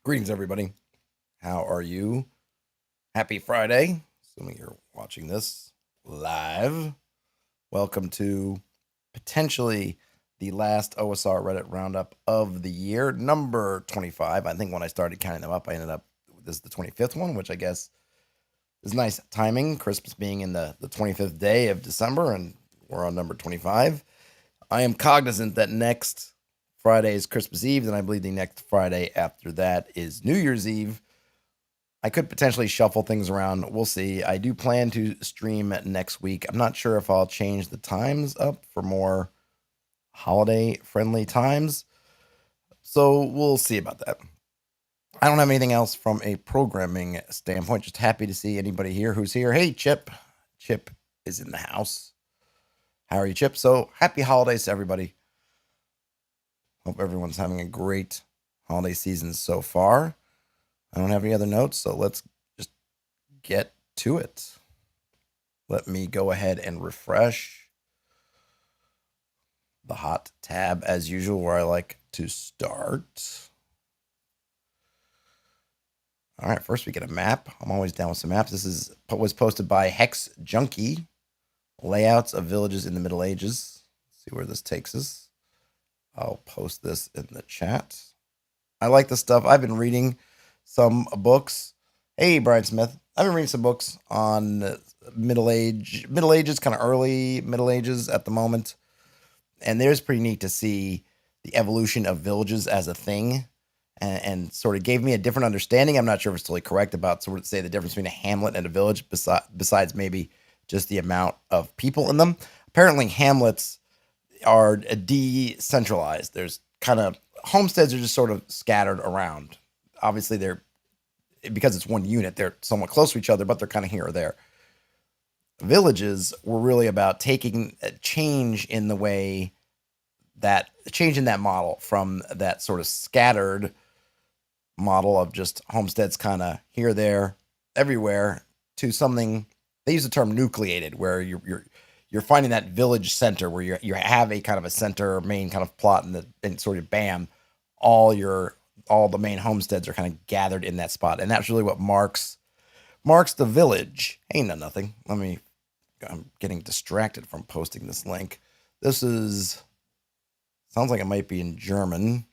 Greetings, everybody. How are you? Happy Friday. Assuming you're watching this live. Welcome to potentially the last OSR Reddit roundup of the year, number 25. I think when I started counting them up, I ended up, this is the 25th one, which I guess is nice timing. Christmas being in the 25th day of December, and we're on number 25. I am cognizant that next Friday is Christmas Eve, and I believe the next Friday after that is New Year's Eve. I could potentially shuffle things around. We'll see. I do plan to stream next week. I'm not sure if I'll change the times up for more holiday-friendly times, so we'll see about that. I don't have anything else from a programming standpoint. Just happy to see anybody here who's here. Hey, Chip. Chip is in the house. How are you, Chip? So happy holidays to everybody. Hope everyone's having a great holiday season so far. I don't have any other notes, so let's just get to it. Let me go ahead and refresh the hot tab as usual, where I like to start. All right, first we get a map. I'm always down with some maps. This was posted by Hex Junkie. Layouts of villages in the Middle Ages. Let's see where this takes us. I'll post this in the chat. I like this stuff. I've been reading some books. Hey, Brian Smith. I've been reading some books on Middle Ages, kind of early Middle Ages at the moment. And there's pretty neat to see the evolution of villages as a thing, and sort of gave me a different understanding. I'm not sure if it's totally correct about sort of say the difference between a hamlet and a village, besides maybe just the amount of people in them. Apparently, hamlets are decentralized. There's kind of homesteads are just sort of scattered around. Obviously, they're because it's one unit, they're somewhat close to each other, but they're kind of here or there. Villages were really about taking a change in the way that changing that model from that sort of scattered model of just homesteads kind of here, there, everywhere to something. They use the term nucleated, where you're finding that village center where you have a kind of a center main kind of plot, and sort of bam, all the main homesteads are kind of gathered in that spot, and that's really what marks the village. Ain't nothing. I'm getting distracted from posting this link. This sounds like it might be in German.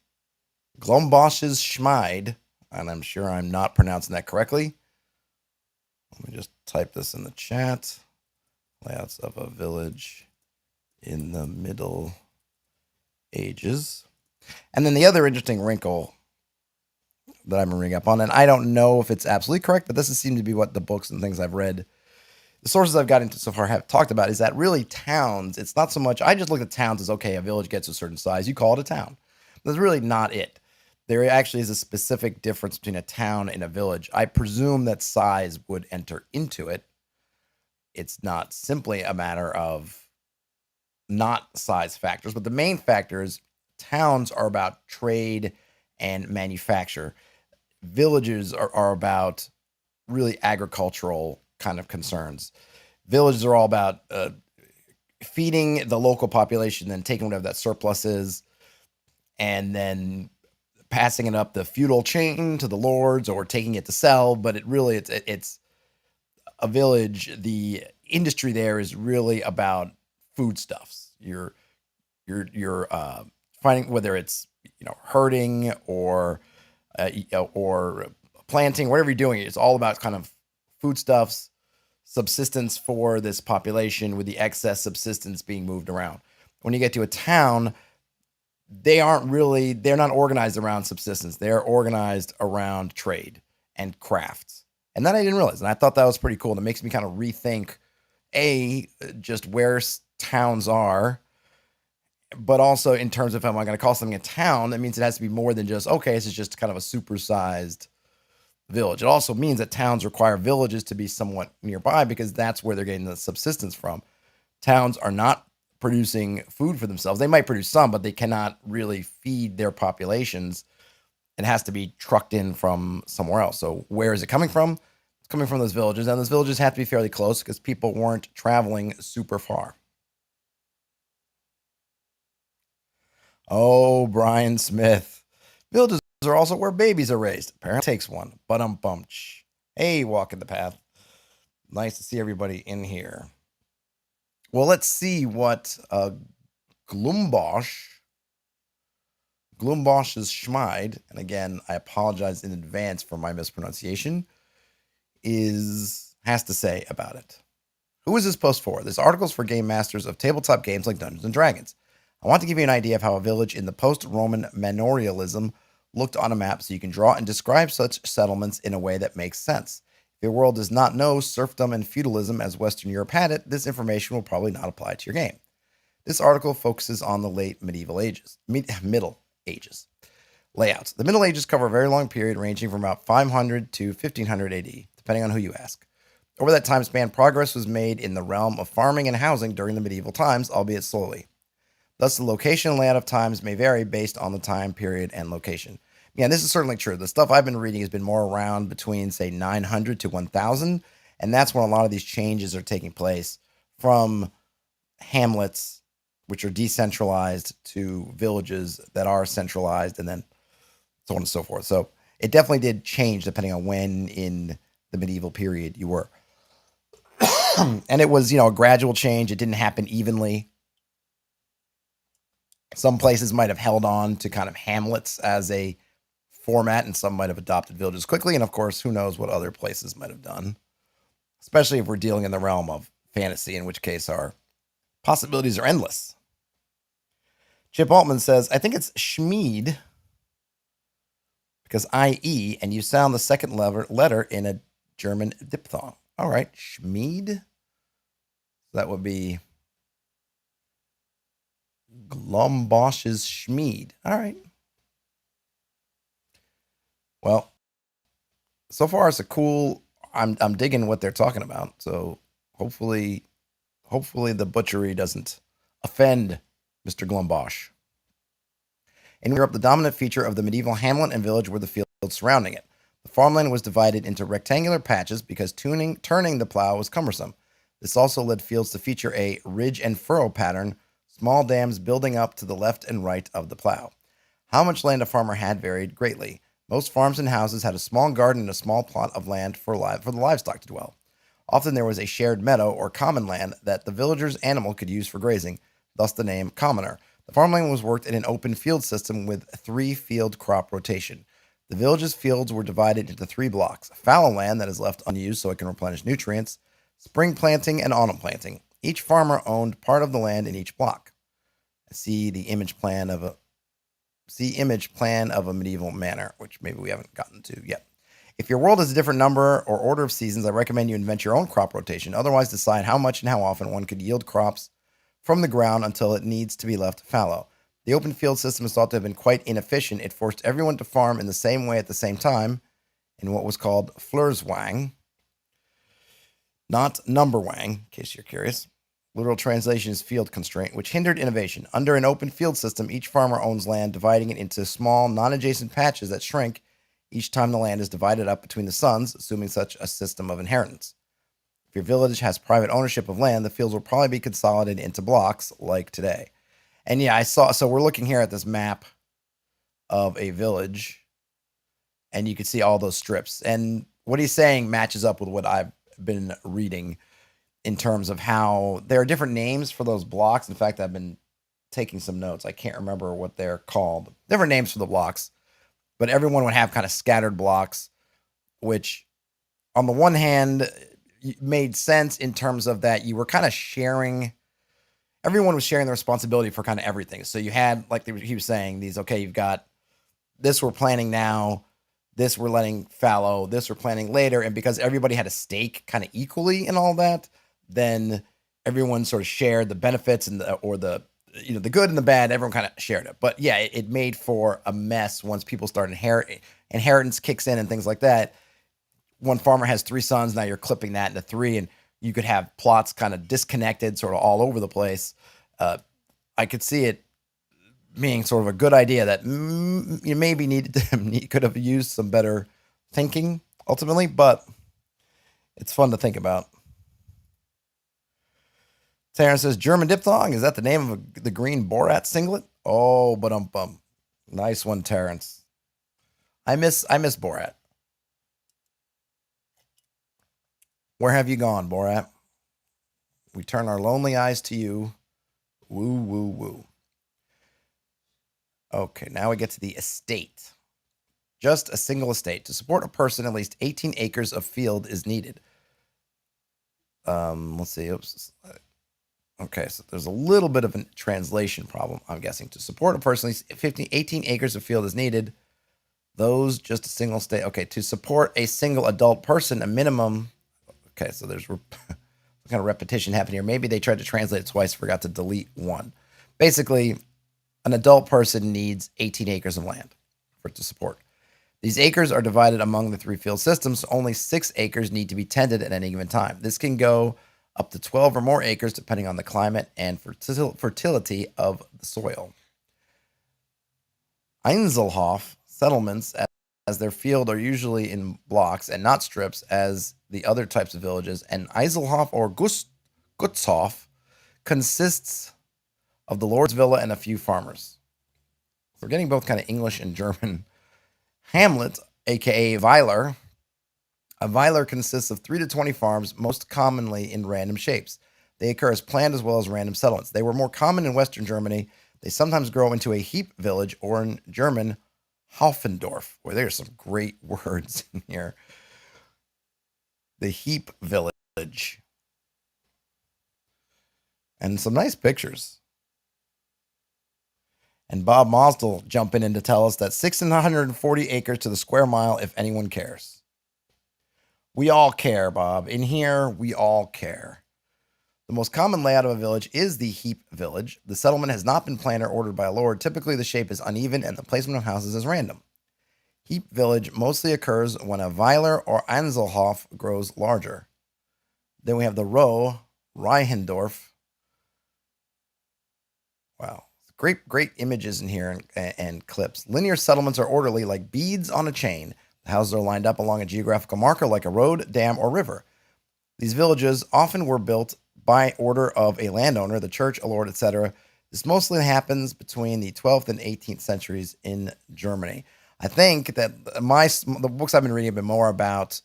Glombosches Schmeid, and I'm sure I'm not pronouncing that correctly. Let me just type this in the chat. Layouts of a village in the Middle Ages. And then the other interesting wrinkle that I'm reading up on, and I don't know if it's absolutely correct, but this seems to be what the books and things I've read, the sources I've got into so far have talked about, is that really towns, it's not so much, I just look at towns as, okay, a village gets a certain size, you call it a town. That's really not it. There actually is a specific difference between a town and a village. I presume that size would enter into it. It's not simply a matter of not size factors, but the main factors, towns are about trade and manufacture. Villages are about really agricultural kind of concerns. Villages are all about feeding the local population, then taking whatever that surplus is, and then passing it up the feudal chain to the lords, or taking it to sell. But it's a village. The industry there is really about foodstuffs. You're finding, whether it's herding or planting, whatever you're doing, it's all about kind of foodstuffs, subsistence for this population, with the excess subsistence being moved around. When you get to a town, they're not organized around subsistence. They're organized around trade and crafts. And that I didn't realize. And I thought that was pretty cool. And it makes me kind of rethink, just where towns are, but also in terms of, am I going to call something a town? That means it has to be more than just, okay, this is just kind of a supersized village. It also means that towns require villages to be somewhat nearby, because that's where they're getting the subsistence from. Towns are not producing food for themselves. They might produce some, but they cannot really feed their populations. It has to be trucked in from somewhere else. So where is it coming from? It's coming from those villages, and those villages have to be fairly close because people weren't traveling super far. Oh, Brian Smith. Villages are also where babies are raised. Apparently takes one. Bunch. Hey, walking the path. Nice to see everybody in here. Well, let's see what Glumbosh's Schmide, and again, I apologize in advance for my mispronunciation, has to say about it. Who is this post for? This article's for game masters of tabletop games like Dungeons and Dragons. I want to give you an idea of how a village in the post-Roman manorialism looked on a map so you can draw and describe such settlements in a way that makes sense. If your world does not know serfdom and feudalism as Western Europe had it, this information will probably not apply to your game. This article focuses on the late Middle Ages. Layouts. The Middle Ages cover a very long period ranging from about 500 to 1500 AD, depending on who you ask. Over that time span, progress was made in the realm of farming and housing during the medieval times, albeit slowly. Thus, the location and layout of times may vary based on the time period and location. Yeah, this is certainly true. The stuff I've been reading has been more around between, say, 900 to 1000, and that's when a lot of these changes are taking place from hamlets, which are decentralized, to villages that are centralized, and then so on and so forth. So it definitely did change depending on when in the medieval period you were. And it was, a gradual change. It didn't happen evenly. Some places might have held on to kind of hamlets as a format, and some might have adopted villages quickly. And of course, who knows what other places might have done, especially if we're dealing in the realm of fantasy, in which case our possibilities are endless. Chip Altman says, I think it's Schmied because IE, and you sound the second letter in a German diphthong. All right, Schmied. That would be Glumbosh's Schmied. All right. Well, so far it's a cool. I'm digging what they're talking about. So hopefully the butchery doesn't offend Mr. Glumbosh. In Europe, the dominant feature of the medieval hamlet and village were the fields surrounding it. The farmland was divided into rectangular patches because turning the plow was cumbersome. This also led fields to feature a ridge and furrow pattern, small dams building up to the left and right of the plow. How much land a farmer had varied greatly. Most farms and houses had a small garden and a small plot of land for the livestock to dwell. Often there was a shared meadow or common land that the villager's animal could use for grazing, thus the name commoner. The farmland was worked in an open field system with 3-field crop rotation. The village's fields were divided into 3 blocks: fallow land that is left unused so it can replenish nutrients, spring planting, and autumn planting. Each farmer owned part of the land in each block. See image plan of a medieval manor, which maybe we haven't gotten to yet. If your world has a different number or order of seasons, I recommend you invent your own crop rotation. Otherwise, decide how much and how often one could yield crops from the ground until it needs to be left fallow. The open field system is thought to have been quite inefficient. It forced everyone to farm in the same way at the same time in what was called Fleurswang, not Numberwang, in case you're curious. Literal translation is field constraint, which hindered innovation. Under an open field system, each farmer owns land, dividing it into small, non-adjacent patches that shrink each time the land is divided up between the sons, assuming such a system of inheritance. If your village has private ownership of land, the fields will probably be consolidated into blocks like today. And yeah, so we're looking here at this map of a village, and you can see all those strips. And what he's saying matches up with what I've been reading in terms of how there are different names for those blocks. In fact, I've been taking some notes. I can't remember what they're called. Different names for the blocks, but everyone would have kind of scattered blocks, which on the one hand made sense in terms of that you were kind of sharing. Everyone was sharing the responsibility for kind of everything. So you had, like he was saying, you've got this we're planning now, this we're letting fallow, this we're planning later. And because everybody had a stake kind of equally in all that, then everyone sort of shared the benefits and the good and the bad. Everyone kind of shared it. But yeah, it made for a mess once people start inheritance kicks in and things like that. One farmer has 3 sons. Now you're clipping that into 3, and you could have plots kind of disconnected, sort of all over the place. I could see it being sort of a good idea that you maybe could have used some better thinking ultimately, but it's fun to think about. Terrence says, German diphthong, is that the name of the green Borat singlet? Oh, but nice one, Terrence. I miss Borat. Where have you gone, Borat? We turn our lonely eyes to you. Woo, woo, woo. Okay, now we get to the estate. Just a single estate. To support a person, at least 18 acres of field is needed. Let's see. Oops. Okay, so there's a little bit of a translation problem, I'm guessing. To support a person, at least 18 acres of field is needed. Those, just a single estate. Okay, to support a single adult person, a minimum. Okay, so there's kind of repetition happening here. Maybe they tried to translate it twice, forgot to delete one. Basically, an adult person needs 18 acres of land for it to support. These acres are divided among the 3 field systems, so only 6 acres need to be tended at any given time. This can go up to 12 or more acres depending on the climate and fertility of the soil. Einzelhof settlements as their field are usually in blocks and not strips as the other types of villages, and Eiselhof or Gutshof consists of the Lord's villa and a few farmers. We're getting both kind of English and German. Hamlet, aka Weiler. A Weiler consists of 3 to 20 farms, most commonly in random shapes. They occur as planned as well as random settlements. They were more common in Western Germany. They sometimes grow into a heap village, or in German, Haufendorf. Boy, there's some great words in here. The heap village. And some nice pictures. And Bob Mosdell jumping in to tell us that 640 acres to the square mile if anyone cares. We all care, Bob. In here, we all care. The most common layout of a village is the heap village. The settlement has not been planned or ordered by a lord. Typically, the shape is uneven and the placement of houses is random. Heap village mostly occurs when a Weiler or Einzelhof grows larger. Then we have the row, Reichendorf. Wow. Great images in here and clips. Linear settlements are orderly like beads on a chain. The houses are lined up along a geographical marker like a road, dam, or river. These villages often were built by order of a landowner, the church, a lord, etc. This mostly happens between the 12th and 18th centuries in Germany. I think that the books I've been reading have been more about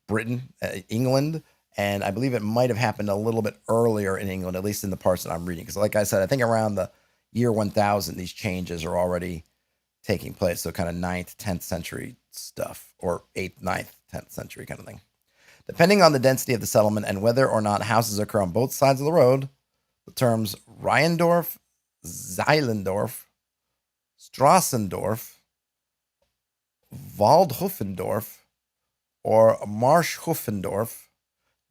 Britain, England, and I believe it might have happened a little bit earlier in England, at least in the parts that I'm reading. Because like I said, I think around the year 1000, these changes are already taking place. So kind of 9th, 10th century stuff, or 8th, 9th, 10th century kind of thing. Depending on the density of the settlement and whether or not houses occur on both sides of the road, the terms Rheiendorf, Zeilendorf, Strassendorf, Waldhofendorf, or Marschhofendorf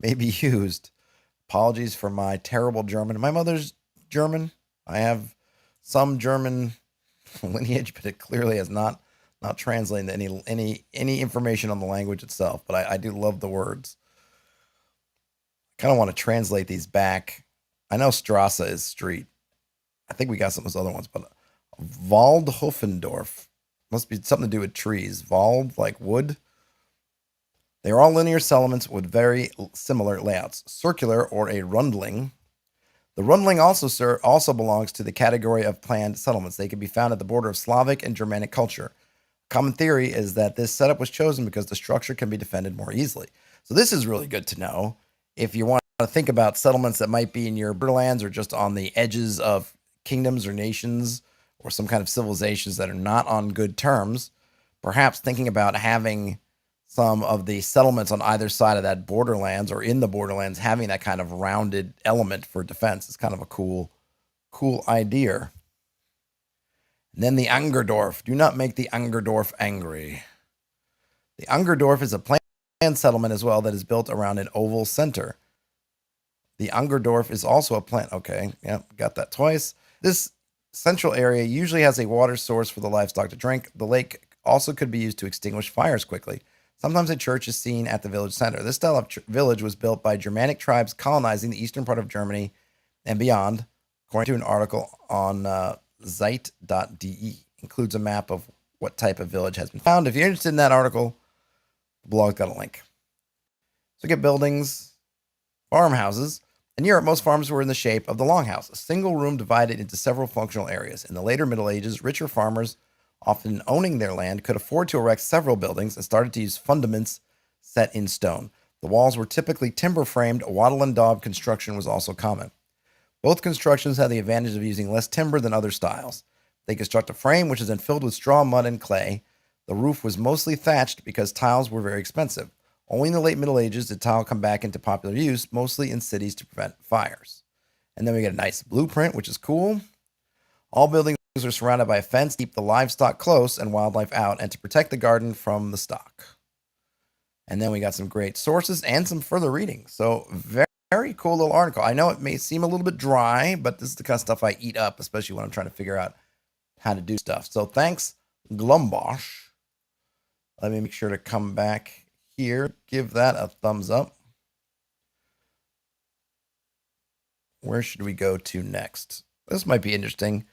may be used. Apologies for my terrible German. My mother's German. I have some German lineage, but it clearly has not translated any information on the language itself. But I do love the words. I kind of want to translate these back. I know Strasse is street. I think we got some of those other ones, but Waldhofendorf must be something to do with trees. Wald, like wood. They are all linear settlements with very similar layouts. Circular or a rundling. The rundling also belongs to the category of planned settlements. They can be found at the border of Slavic and Germanic culture. Common theory is that this setup was chosen because the structure can be defended more easily. So this is really good to know. If you want to think about settlements that might be in your borderlands or just on the edges of kingdoms or nations or some kind of civilizations that are not on good terms, perhaps thinking about having some of the settlements on either side of that borderlands or in the borderlands having that kind of rounded element for defense is kind of a cool idea. And then the Angerdorf. Do not make the Angerdorf angry. The Angerdorf is a planned settlement as well that is built around an oval center. The Angerdorf is also a plant. Okay, yeah, got that twice. This central area usually has a water source for the livestock to drink. The lake also could be used to extinguish fires quickly. Sometimes a church is seen at the village center. This style of village was built by Germanic tribes colonizing the eastern part of Germany and beyond, according to an article on Zeit.de. Includes a map of what type of village has been found. If you're interested in that article, the blog's got a link. So we get buildings, farmhouses. In Europe, most farms were in the shape of the longhouse, a single room divided into several functional areas. In the later Middle Ages, richer farmers often owning their land, could afford to erect several buildings and started to use fundaments set in stone. The walls were typically timber-framed. Wattle and daub construction was also common. Both constructions had the advantage of using less timber than other styles. They construct a frame which is then filled with straw, mud, and clay. The roof was mostly thatched because tiles were very expensive. Only in the late Middle Ages did tile come back into popular use, mostly in cities to prevent fires. And then we get a nice blueprint, which is cool. All buildings are surrounded by a fence to keep the livestock close and wildlife out, and to protect the garden from the stock. And then we got some great sources and some further reading. So very, very cool little article. I know it may seem a little bit dry, but this is the kind of stuff I eat up, especially when I'm trying to figure out how to do stuff. So thanks, Glumbosh. Let me make sure to come back here. Give that a thumbs up. Where should we go to next? This might be interesting.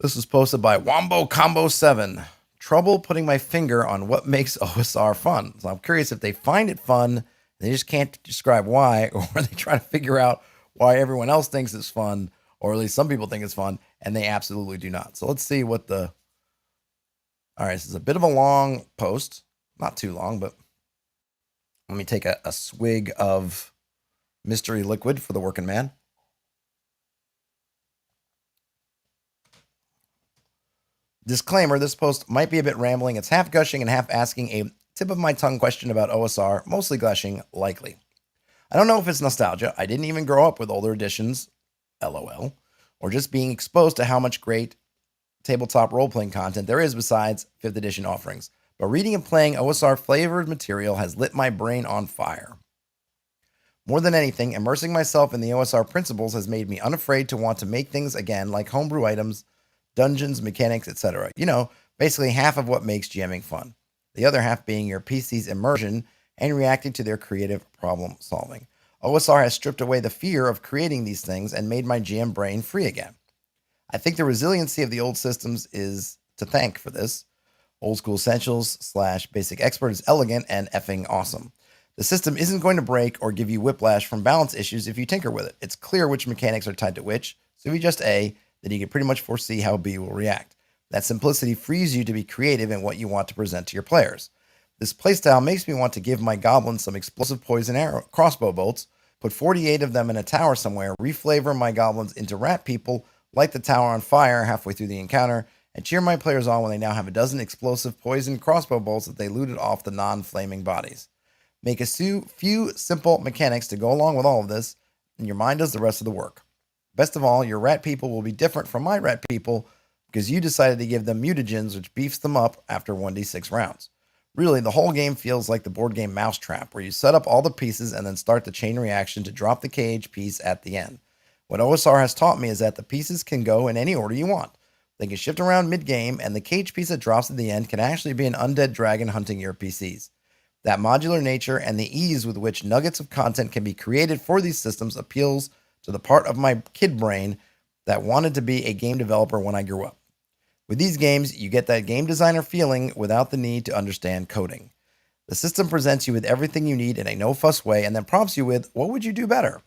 This is posted by Wombo Combo 7. Trouble putting my finger on what makes OSR fun. So I'm curious if they find it fun, they just can't describe why, or are they trying to figure out why everyone else thinks it's fun, or at least some people think it's fun, and they absolutely do not. So let's see what the... All right, this is a bit of a long post. Not too long, but let me take a swig of mystery liquid for the working man. Disclaimer, this post might be a bit rambling. It's half gushing and half asking a tip of my tongue question about OSR, mostly gushing, likely. I don't know if it's nostalgia. I didn't even grow up with older editions, LOL, or just being exposed to how much great tabletop role-playing content there is besides 5th edition offerings. But reading and playing OSR flavored material has lit my brain on fire. More than anything, immersing myself in the OSR principles has made me unafraid to want to make things again, like homebrew items, dungeons, mechanics, etc. You know, basically half of what makes GMing fun. The other half being your PC's immersion and reacting to their creative problem solving. OSR has stripped away the fear of creating these things and made my GM brain free again. I think the resiliency of the old systems is to thank for this. Old School Essentials / Basic Expert is elegant and effing awesome. The system isn't going to break or give you whiplash from balance issues if you tinker with it. It's clear which mechanics are tied to which, so if you just A, then you can pretty much foresee how B will react. That simplicity frees you to be creative in what you want to present to your players. This playstyle makes me want to give my goblins some explosive poison arrow crossbow bolts, put 48 of them in a tower somewhere, reflavor my goblins into rat people, light the tower on fire halfway through the encounter, and cheer my players on when they now have a dozen explosive poison crossbow bolts that they looted off the non-flaming bodies. Make a few simple mechanics to go along with all of this, and your mind does the rest of the work. Best of all, your rat people will be different from my rat people because you decided to give them mutagens, which beefs them up after 1d6 rounds. Really, the whole game feels like the board game Mousetrap, where you set up all the pieces and then start the chain reaction to drop the cage piece at the end. What OSR has taught me is that the pieces can go in any order you want. They can shift around mid-game, and the cage piece that drops at the end can actually be an undead dragon hunting your PCs. That modular nature and the ease with which nuggets of content can be created for these systems appeals to the part of my kid brain that wanted to be a game developer when I grew up. With these games, you get that game designer feeling without the need to understand coding. The system presents you with everything you need in a no-fuss way and then prompts you with, what would you do better?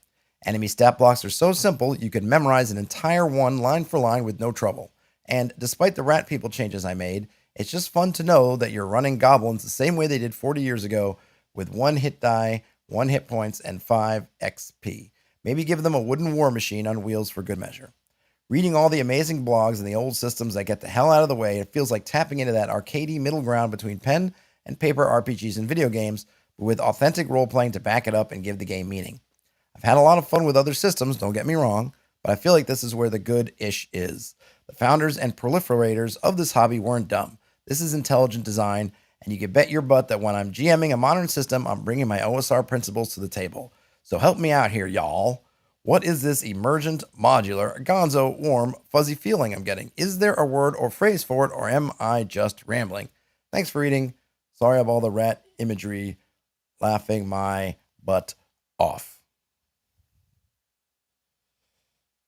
Enemy stat blocks are so simple, you could memorize an entire one line for line with no trouble. And despite the rat people changes I made, it's just fun to know that you're running goblins the same way they did 40 years ago with 1 hit die, 1 hit points, and 5 XP. Maybe give them a wooden war machine on wheels for good measure. Reading all the amazing blogs and the old systems that get the hell out of the way, it feels like tapping into that arcadey middle ground between pen and paper RPGs and video games, but with authentic role-playing to back it up and give the game meaning. I've had a lot of fun with other systems, don't get me wrong, but I feel like this is where the good-ish is. The founders and proliferators of this hobby weren't dumb. This is intelligent design, and you can bet your butt that when I'm GMing a modern system, I'm bringing my OSR principles to the table. So help me out here, y'all. What is this emergent, modular, gonzo, warm, fuzzy feeling I'm getting? Is there a word or phrase for it, or am I just rambling? Thanks for reading. Sorry of all the rat imagery. Laughing my butt off.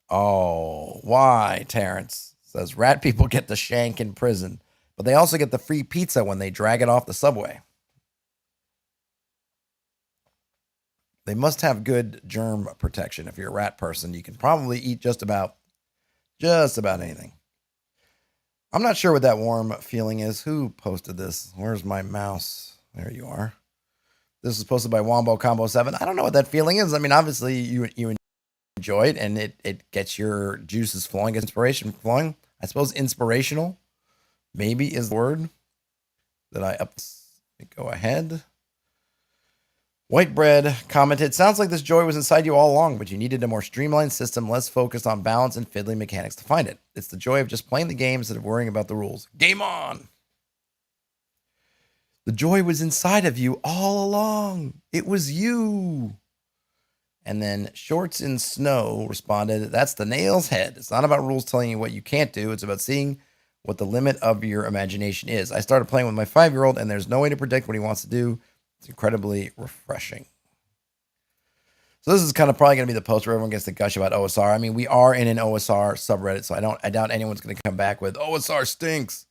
Oh, why, Terrence? Says rat people get the shank in prison, but they also get the free pizza when they drag it off the subway. They must have good germ protection. If you're a rat person, you can probably eat just about anything. I'm not sure what that warm feeling is. Who posted this? Where's my mouse? There you are. This is posted by Wombo Combo 7. I don't know what that feeling is. I mean, obviously you enjoy it and it gets your juices flowing, gets inspiration flowing. I suppose inspirational maybe is the word that I up. Go ahead. White Bread commented, sounds like this joy was inside you all along, but you needed a more streamlined system, less focused on balance and fiddly mechanics to find it. It's the joy of just playing the game instead of worrying about the rules. Game on! The joy was inside of you all along. It was you. And then Shorts in Snow responded, that's the nail's head. It's not about rules telling you what you can't do. It's about seeing what the limit of your imagination is. I started playing with my 5-year-old, and there's no way to predict what he wants to do. It's incredibly refreshing. So this is kind of probably going to be the post where everyone gets to gush about OSR. I mean, we are in an OSR subreddit, so I doubt anyone's going to come back with OSR stinks.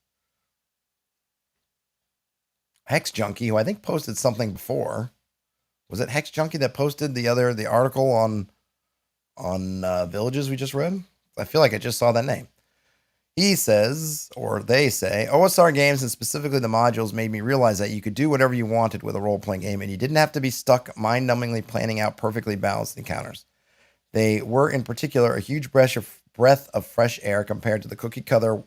Hex Junkie, who I think posted something before. Was it Hex Junkie that posted the article on Villages we just read? I feel like I just saw that name. He says, or they say, OSR games and specifically the modules made me realize that you could do whatever you wanted with a role-playing game and you didn't have to be stuck mind-numbingly planning out perfectly balanced encounters. They were, in particular, a huge breath of fresh air compared to the cookie-cutter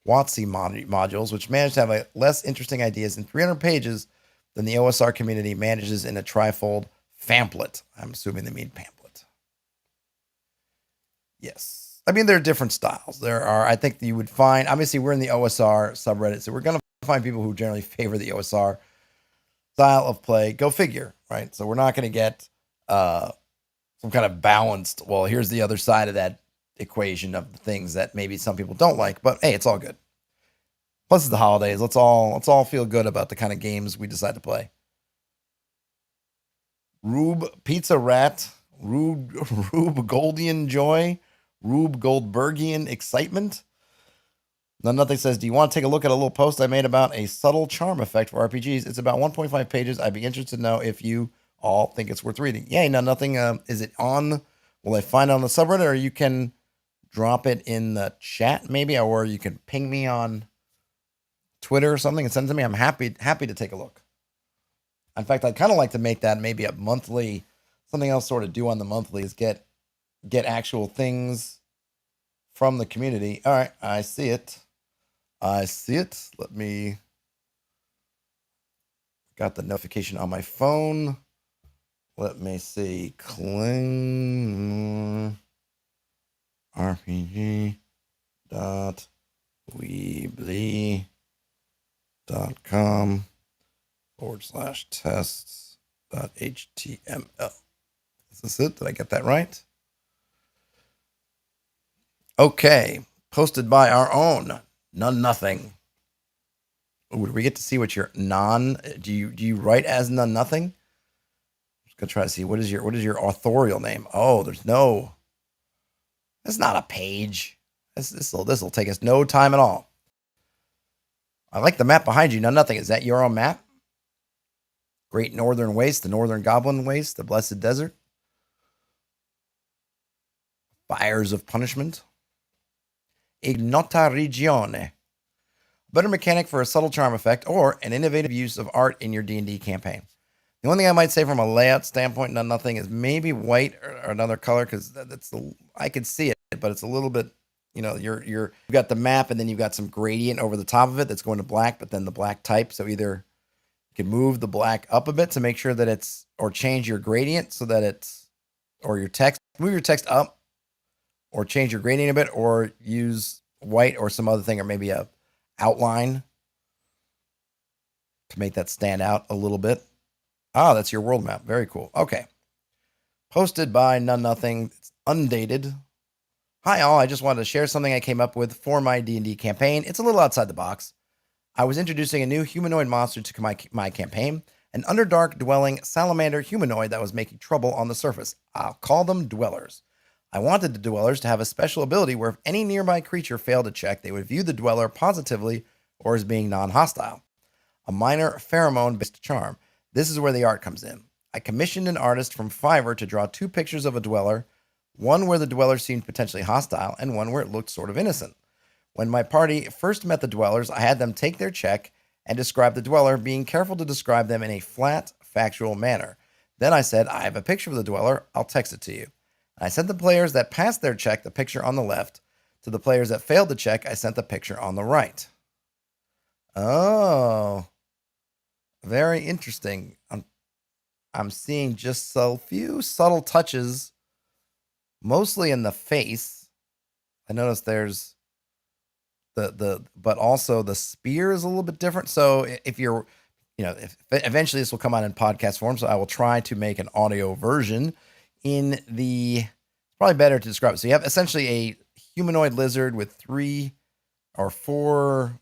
WotC modules, which managed to have less interesting ideas in 300 pages than the OSR community manages in a trifold pamphlet. I'm assuming they mean pamphlet. Yes. I mean, there are different styles. I think you would find, obviously we're in the OSR subreddit, so we're going to find people who generally favor the OSR style of play. Go figure, right? So we're not going to get some kind of balanced, well, here's the other side of that equation of the things that maybe some people don't like, but hey, it's all good. Plus it's the holidays. Let's all feel good about the kind of games we decide to play. Rube Pizza Rat, Rube Goldian Joy, Rube Goldbergian Excitement. Nothing says, do you want to take a look at a little post I made about a subtle charm effect for RPGs? It's about 1.5 pages. I'd be interested to know if you all think it's worth reading. Yeah, nothing. Is it on? Will I find it on the subreddit, or you can drop it in the chat maybe, or you can ping me on Twitter or something and send it to me. I'm happy to take a look. In fact, I'd kind of like to make that maybe a monthly, something else sort of do on the monthly is get actual things from the community. All right, I see it. Let me, got the notification on my phone. Let me see. Cling rpg.weebly.com/tests.html. Is this it? Did I get that right? Okay. Posted by our own None Nothing. Ooh, do we get to see what your do you write as None Nothing? I'm just gonna try to see what is your authorial name. Oh, that's not a page. This will take us no time at all. I like the map behind you. None Nothing. Is that your own map? Great Northern Waste, the Northern Goblin Waste, the Blessed Desert. Fires of Punishment. Ignota Regione. Better mechanic for a subtle charm effect or an innovative use of art in your D&D campaign. The only thing I might say from a layout standpoint, None Nothing, is maybe white or another color, because I can see it, but it's a little bit, you've got the map and then you've got some gradient over the top of it that's going to black, but then the black type. So either you can move the black up a bit to make sure that or change your gradient so that or your text, move your text up, or change your gradient a bit, or use white or some other thing, or maybe a outline to make that stand out a little bit. Ah, that's your world map. Very cool. Okay. Posted by None Nothing. It's undated. Hi all, I just wanted to share something I came up with for my D&D campaign. It's a little outside the box. I was introducing a new humanoid monster to my campaign, an Underdark dwelling salamander humanoid that was making trouble on the surface. I'll call them Dwellers. I wanted the Dwellers to have a special ability where if any nearby creature failed a check, they would view the Dweller positively or as being non-hostile. A minor pheromone-based charm. This is where the art comes in. I commissioned an artist from Fiverr to draw 2 pictures of a Dweller, one where the Dweller seemed potentially hostile and one where it looked sort of innocent. When my party first met the dwellers, I had them take their check and describe the dweller, being careful to describe them in a flat, factual manner. Then I said, I have a picture of the dweller. I'll text it to you. I sent the players that passed their check the picture on the left. To the players that failed the check, I sent the picture on the right. Oh, very interesting. I'm seeing just a few subtle touches, mostly in the face. I noticed there's but also the spear is a little bit different. So if you're, if eventually this will come out in podcast form, so I will try to make an audio version. It's probably better to describe it. So you have essentially a humanoid lizard with 3 or 4.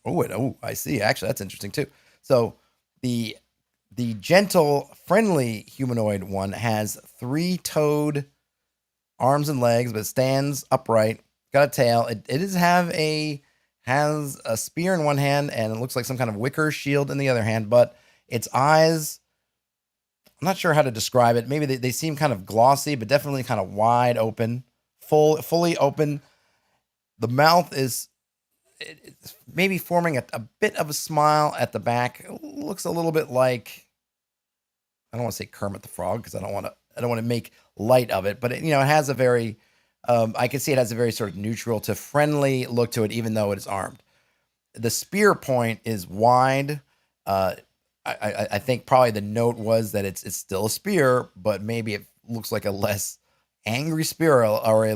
I see. Actually, that's interesting too. So the gentle, friendly humanoid one has 3-toed arms and legs, but stands upright. Got a tail. It has a spear in one hand, and it looks like some kind of wicker shield in the other hand. But its eyes, I'm not sure how to describe it. Maybe they seem kind of glossy, but definitely kind of wide open, fully open. The mouth is maybe forming a bit of a smile at the back. It looks a little bit like, I don't want to say Kermit the Frog because I don't want to make light of it, but it has a very, I can see it has a very sort of neutral to friendly look to it, even though it is armed. The spear point is wide. I think probably the note was that it's still a spear, but maybe it looks like a less angry spear or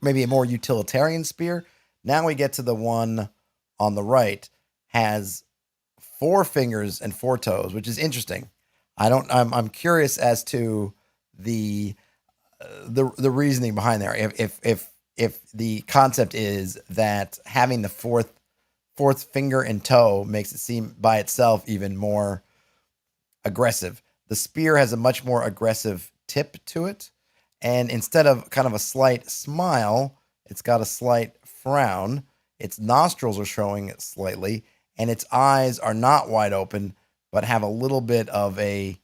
maybe a more utilitarian spear. Now we get to the one on the right, has 4 fingers and 4 toes, which is interesting. I'm curious as to the reasoning behind there. If the concept is that having the fourth finger and toe makes it seem by itself even more aggressive. The spear has a much more aggressive tip to it, and instead of kind of a slight smile, it's got a slight frown. Its nostrils are showing slightly, and its eyes are not wide open, but have a little bit of a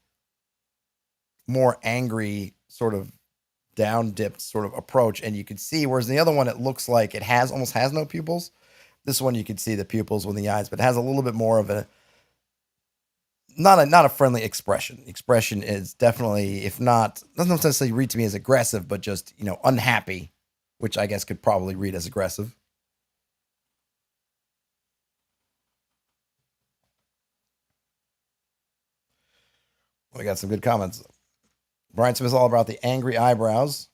more angry sort of down dipped sort of approach. And you can see, whereas the other one, it looks like it almost has no pupils. This one, you can see the pupils with the eyes, but it has a little bit more of a, not a friendly expression. Expression is definitely, if not, doesn't necessarily read to me as aggressive, but just, unhappy, which I guess could probably read as aggressive. We got some good comments. Brian Smith is all about the angry eyebrows.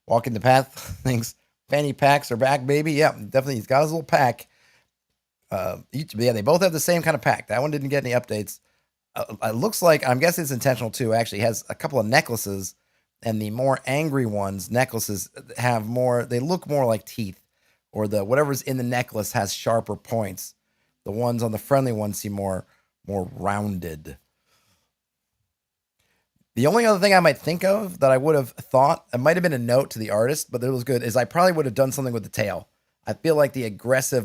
Walking the path thinks fanny packs are back, baby. Yeah, definitely. He's got his little pack. They both have the same kind of pack. That one didn't get any updates. It looks like, I'm guessing it's intentional too. Actually, has a couple of necklaces, and the more angry ones, necklaces they look more like teeth, or whatever's in the necklace has sharper points. The ones on the friendly ones seem more rounded. The only other thing I might think of that I would have thought, it might have been a note to the artist, but it was good, is I probably would have done something with the tail. I feel like the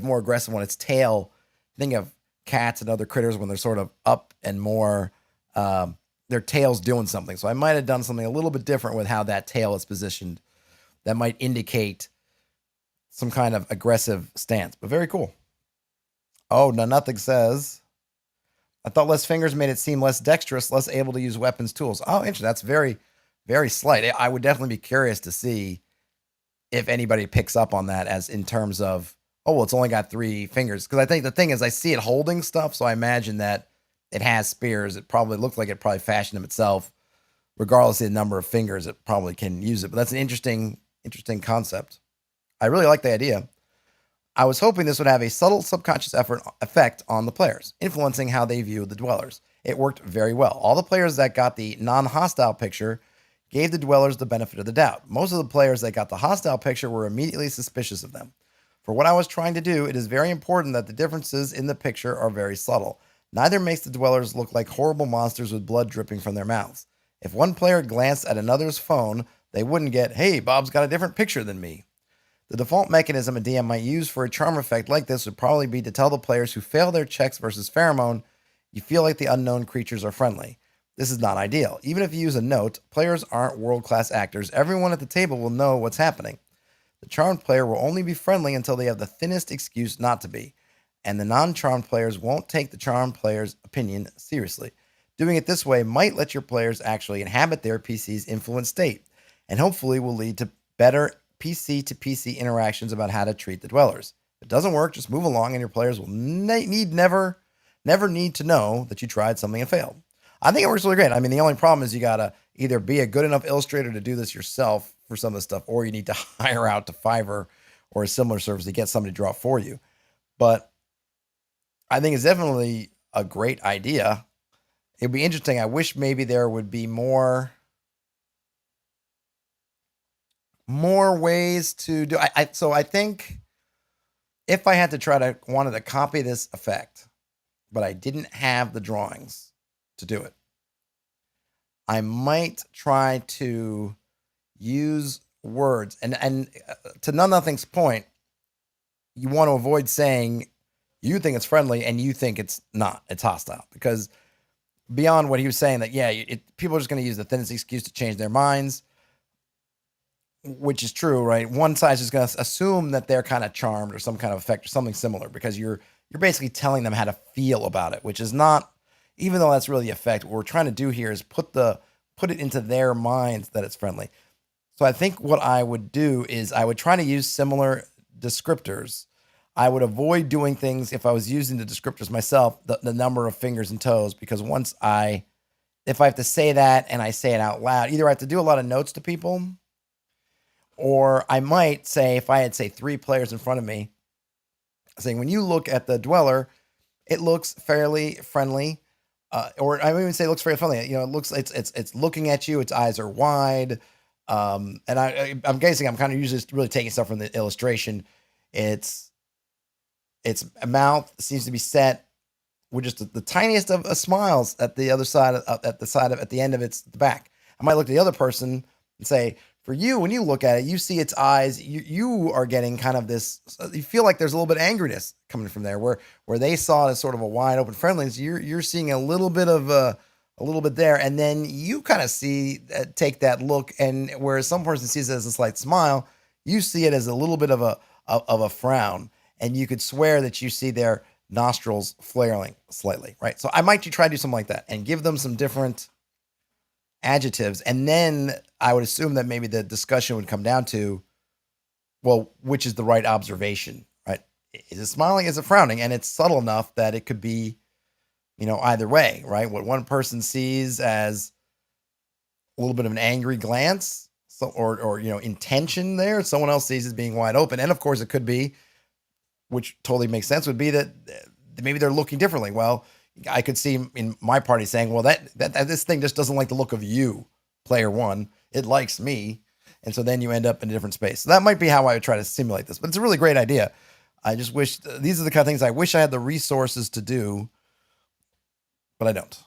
more aggressive one, its tail, think of cats and other critters when they're sort of up and more, their tail's doing something. So I might have done something a little bit different with how that tail is positioned that might indicate some kind of aggressive stance, but very cool. Oh, no, nothing says, I thought less fingers made it seem less dexterous, less able to use weapons, tools. Oh, interesting. That's very, very slight. I would definitely be curious to see if anybody picks up on that as in terms of, it's only got 3 fingers. Because I think the thing is, I see it holding stuff, so I imagine that it has spears. It probably looked like it probably fashioned them itself. Regardless of the number of fingers, it probably can use it. But that's an interesting concept. I really like the idea. I was hoping this would have a subtle subconscious effect on the players, influencing how they view the dwellers. It worked very well. All the players that got the non-hostile picture gave the dwellers the benefit of the doubt. Most of the players that got the hostile picture were immediately suspicious of them. For what I was trying to do, it is very important that the differences in the picture are very subtle. Neither makes the dwellers look like horrible monsters with blood dripping from their mouths. If one player glanced at another's phone, they wouldn't get, hey, Bob's got a different picture than me. The default mechanism a DM might use for a charm effect like this would probably be to tell the players who fail their checks versus pheromone, you feel like the unknown creatures are friendly. This is not ideal. Even if you use a note, players aren't world-class actors. Everyone at the table will know what's happening. The charmed player will only be friendly until they have the thinnest excuse not to be, and the non-charmed players won't take the charmed player's opinion seriously. Doing it this way might let your players actually inhabit their PC's influence state, and hopefully will lead to better PC to PC interactions about how to treat the dwellers. If it doesn't work, just move along, and your players will never need to know that you tried something and failed. I think it works really great. I mean, the only problem is you gotta either be a good enough illustrator to do this yourself for some of the stuff, or you need to hire out to Fiverr or a similar service to get somebody to draw it for you. But I think it's definitely a great idea. It'd be interesting. I wish maybe there would be more ways to do. So I think if I had to wanted to copy this effect, but I didn't have the drawings to do it, I might try to use words. And to Nothing's point, you want to avoid saying you think it's friendly and you think it's not. It's hostile, because beyond what he was saying, that people are just going to use the thinnest excuse to change their minds, which is true, right? One side's just going to assume that they're kind of charmed or some kind of effect or something similar, because you're basically telling them how to feel about it, which is not, even though that's really the effect. What we're trying to do here is put it into their minds that it's friendly. So I think what I would do is I would try to use similar descriptors. I would avoid doing things, if I was using the descriptors myself, the number of fingers and toes, because if I have to say that and I say it out loud, either I have to do a lot of notes to people, or I might say, if I had, say, 3 players in front of me, saying, when you look at the dweller, it looks fairly friendly. Or I would even say it looks fairly friendly. It looks, it's looking at you. Its eyes are wide. And I'm guessing I'm kind of usually just really taking stuff from the illustration. Its mouth seems to be set with just the tiniest of smiles at the other side, at the end of the back. I might look at the other person and say, for you, when you look at it, you see its eyes. You are getting kind of this. You feel like there's a little bit of angriness coming from there, where they saw it as sort of a wide open friendliness. You're seeing a little bit there, and then you kind of take that look, and whereas some person sees it as a slight smile, you see it as a little bit of a frown, and you could swear that you see their nostrils flaring slightly, right? So I might try to do something like that and give them some different adjectives, and then I would assume that maybe the discussion would come down to, well, which is the right observation, right? Is it smiling? Is it frowning? And it's subtle enough that it could be, either way, right? What one person sees as a little bit of an angry glance, or intention there, someone else sees as being wide open. And of course, it could be, which totally makes sense, would be that maybe they're looking differently. Well, I could see in my party saying, well, that this thing just doesn't like the look of you, player one. It likes me. And so then you end up in a different space. So that might be how I would try to simulate this, but it's a really great idea. I just wish, these are the kind of things I wish I had the resources to do, but I don't.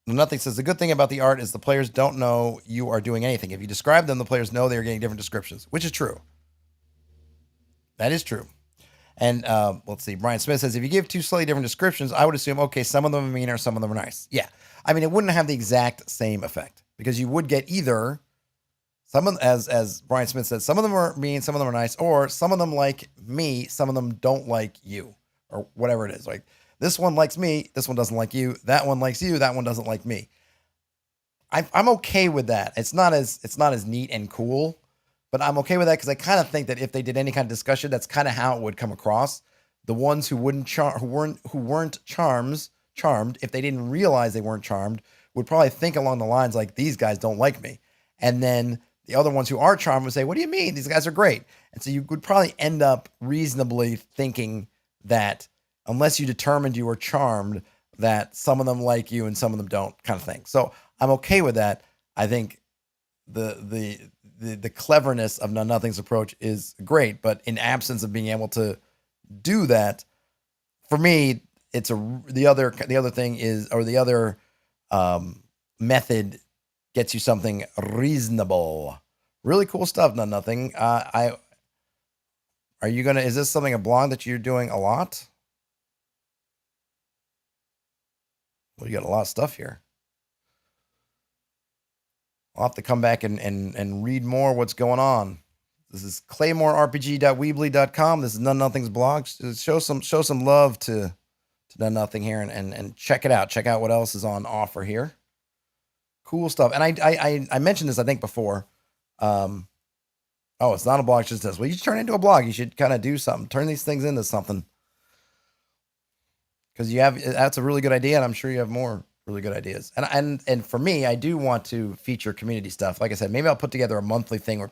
Nothing says, the good thing about the art is the players don't know you are doing anything. If you describe them, the players know they are getting different descriptions, which is true. That is true. And let's see. Brian Smith says, if you give 2 slightly different descriptions, I would assume, okay, some of them are mean or some of them are nice. Yeah. I mean, it wouldn't have the exact same effect, because you would get either as Brian Smith said, some of them are mean, some of them are nice, or some of them like me, some of them don't like you, or whatever it is. Like, this one likes me, this one doesn't like you. That one likes you, that one doesn't like me. I'm okay with that. It's not as neat and cool, but I'm okay with that, because I kind of think that if they did any kind of discussion, that's kind of how it would come across. The ones who weren't charmed, if they didn't realize they weren't charmed, would probably think along the lines like, these guys don't like me. And then the other ones who are charmed would say, what do you mean? These guys are great. And so you would probably end up reasonably thinking that, unless you determined you were charmed, that some of them like you and some of them don't, kind of thing. So I'm okay with that. I think the cleverness of Nothing's approach is great, but in absence of being able to do that, for me, it's the other thing is, or the other method gets you something reasonable. Really cool stuff. Nothing. Are you gonna? Is this a blog that you're doing a lot? Well, you got a lot of stuff here. I'll have to come back and read more what's going on. This is claymoreRPG.weebly.com. This is None Nothing's blog. Show some love to None Nothing here and check it out. Check out what else is on offer here. Cool stuff. And I mentioned this, I think, before. Oh, it's not a blog, it's just this. Well, you should turn it into a blog. You should kind of do something. Turn these things into something. Because that's a really good idea, and I'm sure you have more really good ideas. And for me, I do want to feature community stuff. Like I said, maybe I'll put together a monthly thing where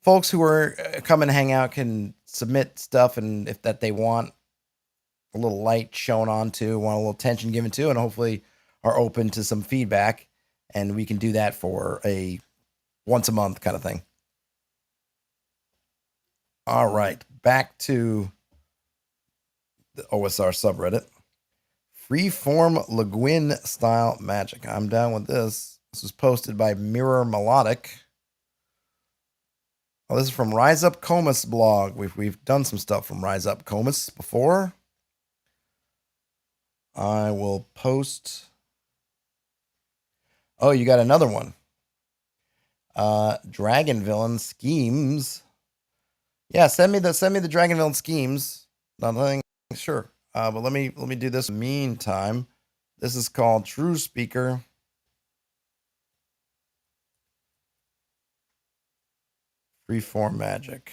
folks who are come and hang out can submit stuff, and if that they want a little light shown on to, want a little attention given to, and hopefully are open to some feedback, and we can do that for a once a month kind of thing. All right, back to the OSR subreddit. Freeform Laguin style magic. I'm down with this. This was posted by Mirror Melodic. Oh, this is from Rise Up Comus blog. We've done some stuff from Rise Up Comus before. I will post. Oh, you got another one. Dragon Villain Schemes. Yeah, send me the Dragon Villain Schemes. Nothing. Sure. But let me do this. Meantime, this is called True Speaker. Freeform Magic.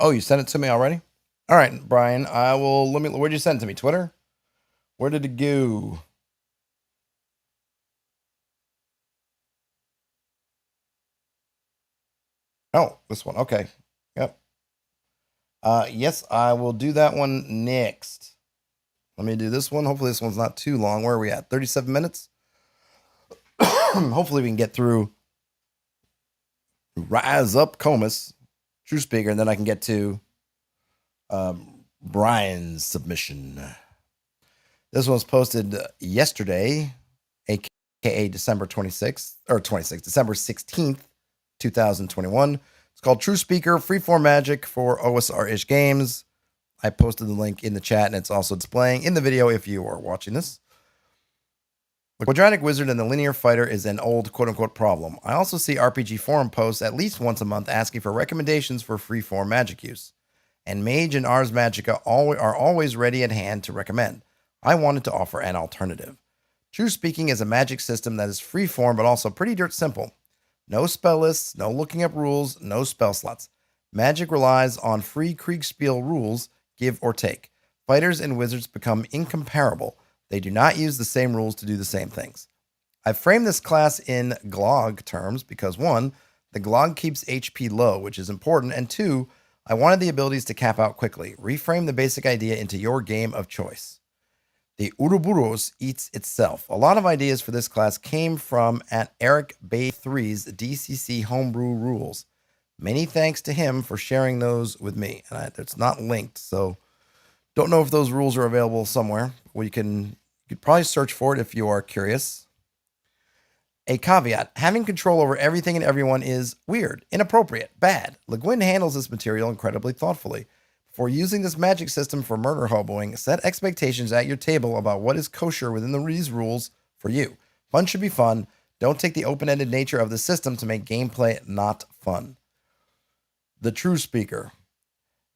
Oh, you sent it to me already? All right, Brian. Where'd you send it to me? Twitter? Where did it go? Oh, this one. Okay. Yep. Yes, I will do that one next. Let me do this one. Hopefully this one's not too long. Where are we at? 37 minutes? Hopefully we can get through Rise Up Comus, True Speaker, and then I can get to Brian's submission. This one was posted yesterday, aka December 16th, 2021. It's called True Speaker, Freeform Magic for OSR-ish games. I posted the link in the chat, and it's also displaying in the video if you are watching this. The quadratic wizard and the linear fighter is an old quote-unquote problem. I also see RPG forum posts at least once a month asking for recommendations for freeform magic use. And Mage and Ars Magica are always ready at hand to recommend. I wanted to offer an alternative. True Speaking is a magic system that is freeform but also pretty dirt simple. No spell lists, no looking up rules, no spell slots. Magic relies on free Kriegspiel rules, give or take. Fighters and wizards become incomparable. They do not use the same rules to do the same things. I've framed this class in Glog terms because 1, the Glog keeps HP low, which is important, and 2, I wanted the abilities to cap out quickly. Reframe the basic idea into your game of choice. The Ouroboros eats itself. A lot of ideas for this class came from at Eric Bay 3's DCC homebrew rules. Many thanks to him for sharing those with me. And it's not linked, so don't know if those rules are available somewhere. You could probably search for it if you are curious. A caveat, having control over everything and everyone is weird, inappropriate, bad. Le Guin handles this material incredibly thoughtfully. Before using this magic system for murder hoboing, set expectations at your table about what is kosher within these rules for you. Fun should be fun. Don't take the open-ended nature of the system to make gameplay not fun. The True Speaker.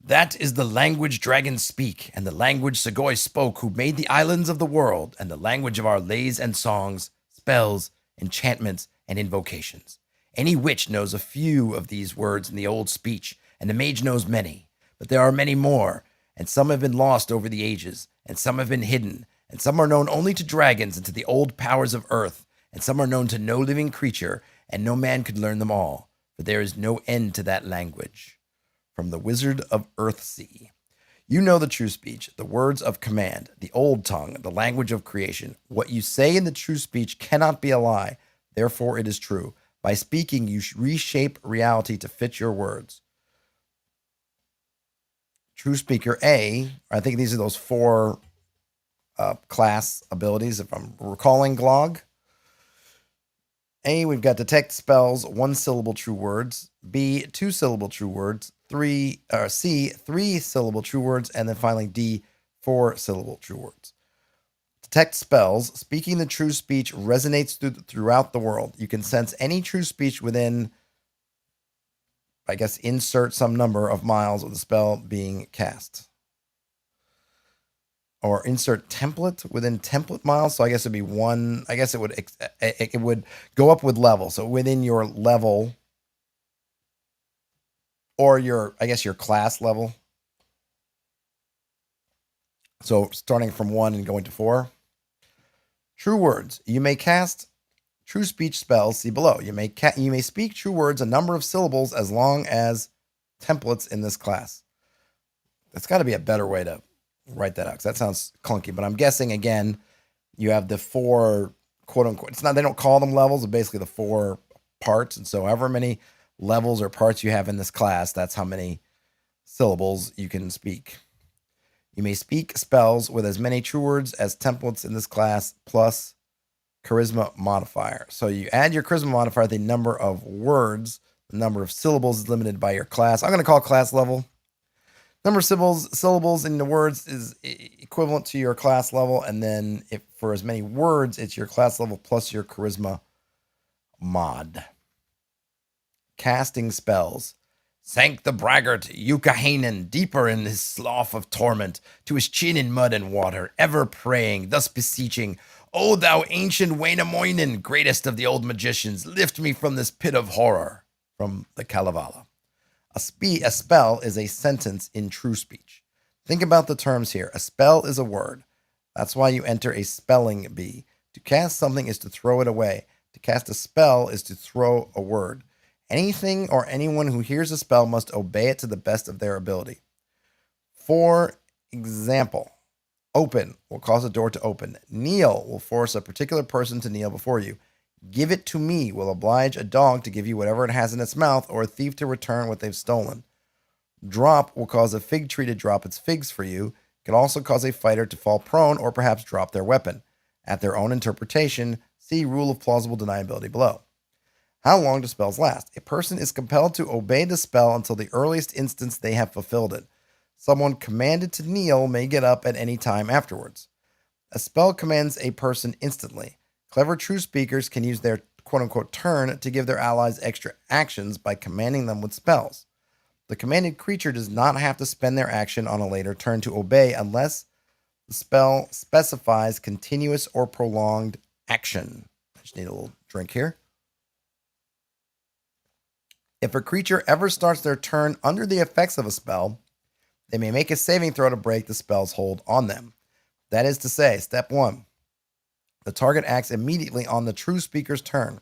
That is the language dragons speak, and the language Segoy spoke, who made the islands of the world, and the language of our lays and songs, spells, enchantments, and invocations. Any witch knows a few of these words in the old speech, and the mage knows many. But there are many more, and some have been lost over the ages, and some have been hidden, and some are known only to dragons and to the old powers of earth, and some are known to no living creature, and no man could learn them all, for there is no end to that language. From the Wizard of Earthsea. You know the true speech, the words of command, the old tongue, the language of creation. What you say in the true speech cannot be a lie, therefore it is true. By speaking, you reshape reality to fit your words. True Speaker A, I think these are those 4 class abilities, if I'm recalling Glog. A, we've got detect spells, 1-syllable true words. B, 2-syllable true words. C, 3-syllable true words. And then finally D, 4-syllable true words. Detect spells. Speaking the true speech resonates throughout the world. You can sense any true speech within, I guess, insert some number of miles of the spell being cast. Or insert template within template miles. So I guess it'd be one. I guess it would go up with level. So within your level, or your class level. So starting from 1 and going to 4. True words. You may cast true speech spells. See below. You may speak true words a number of syllables as long as templates in this class. That's got to be a better way to write that out, because that sounds clunky. But I'm guessing, again, you have the 4 quote unquote. It's not, they don't call them levels, but basically the 4 parts. And so however many levels or parts you have in this class, that's how many syllables you can speak. You may speak spells with as many true words as templates in this class, plus charisma modifier. So you add your charisma modifier, the number of words, the number of syllables is limited by your class. I'm going to call class level. Number of syllables in the words is equivalent to your class level. And then if for as many words, it's your class level plus your charisma mod. Casting spells. Sank the braggart Yukahanan deeper in his slough of torment, to his chin in mud and water, ever praying, thus beseeching, O thou ancient Wainamoinen, greatest of the old magicians, lift me from this pit of horror. From the Kalevala. A spell is a sentence in true speech. Think about the terms here. A spell is a word. That's why you enter a spelling bee. To cast something is to throw it away. To cast a spell is to throw a word. Anything or anyone who hears a spell must obey it to the best of their ability. For example, open will cause a door to open. Kneel will force a particular person to kneel before you. Give it to me will oblige a dog to give you whatever it has in its mouth, or a thief to return what they've stolen. Drop will cause a fig tree to drop its figs for you. It can also cause a fighter to fall prone or perhaps drop their weapon. At their own interpretation, see Rule of Plausible Deniability below. How long do spells last? A person is compelled to obey the spell until the earliest instance they have fulfilled it. Someone commanded to kneel may get up at any time afterwards. A spell commands a person instantly. Clever true speakers can use their quote-unquote turn to give their allies extra actions by commanding them with spells. The commanded creature does not have to spend their action on a later turn to obey unless the spell specifies continuous or prolonged action. I just need a little drink here. If a creature ever starts their turn under the effects of a spell, they may make a saving throw to break the spell's hold on them. That is to say, step 1, the target acts immediately on the true speaker's turn.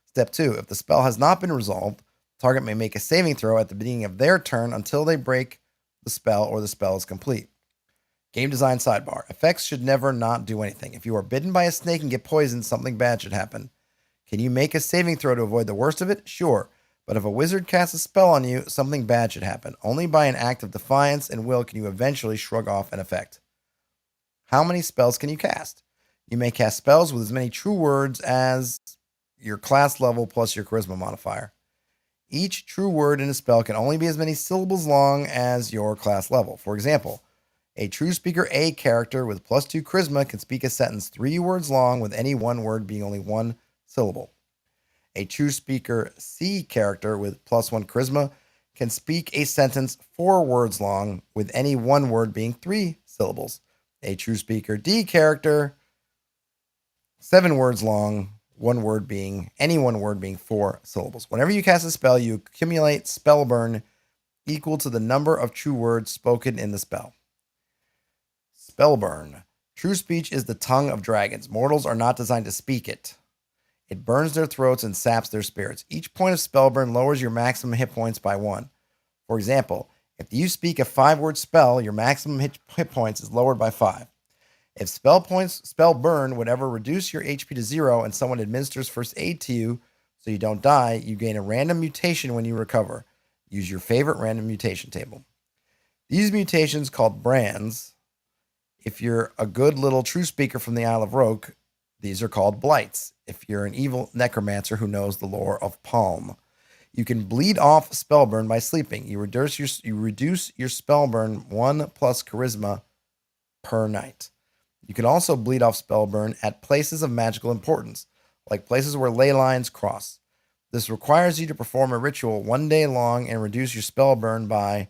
Step 2, if the spell has not been resolved, the target may make a saving throw at the beginning of their turn until they break the spell or the spell is complete. Game design sidebar. Effects should never not do anything. If you are bitten by a snake and get poisoned, something bad should happen. Can you make a saving throw to avoid the worst of it? Sure. But if a wizard casts a spell on you, something bad should happen. Only by an act of defiance and will can you eventually shrug off an effect. How many spells can you cast? You may cast spells with as many true words as your class level plus your charisma modifier. Each true word in a spell can only be as many syllables long as your class level. For example, a true speaker A character with +2 charisma can speak a sentence 3 words long with any one word being only 1 syllable. A true speaker C character with +1 charisma can speak a sentence 4 words long with any one word being 3 syllables. A true speaker D character, 7 words long, any one word being 4 syllables. Whenever you cast a spell, you accumulate spell burn equal to the number of true words spoken in the spell. Spell burn. True speech is the tongue of dragons. Mortals are not designed to speak it. It burns their throats and saps their spirits. Each point of spell burn lowers your maximum hit points by 1. For example, if you speak a 5-word spell, your maximum hit points is lowered by 5. If spell burn would ever reduce your HP to 0 and someone administers first aid to you so you don't die, you gain a random mutation when you recover. Use your favorite random mutation table. These mutations, called brands, if you're a good little true speaker from the Isle of Roke, These are called blights, if you're an evil necromancer who knows the lore of Palm. You can bleed off spellburn by sleeping. You reduce your spellburn 1 plus charisma per night. You can also bleed off spellburn at places of magical importance, like places where ley lines cross. This requires you to perform a ritual 1 day long and reduce your spellburn by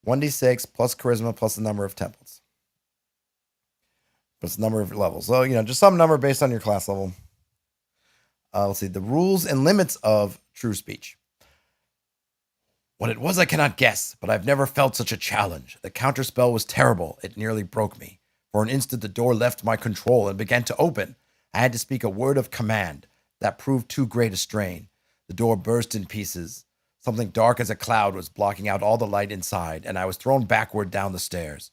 1d6 plus charisma plus the number of templates. Plus the number of levels. So, just some number based on your class level. Let's see. The rules and limits of true speech. What it was I cannot guess, but I've never felt such a challenge. The counterspell was terrible. It nearly broke me. For an instant, the door left my control and began to open. I had to speak a word of command. That proved too great a strain. The door burst in pieces. Something dark as a cloud was blocking out all the light inside, and I was thrown backward down the stairs.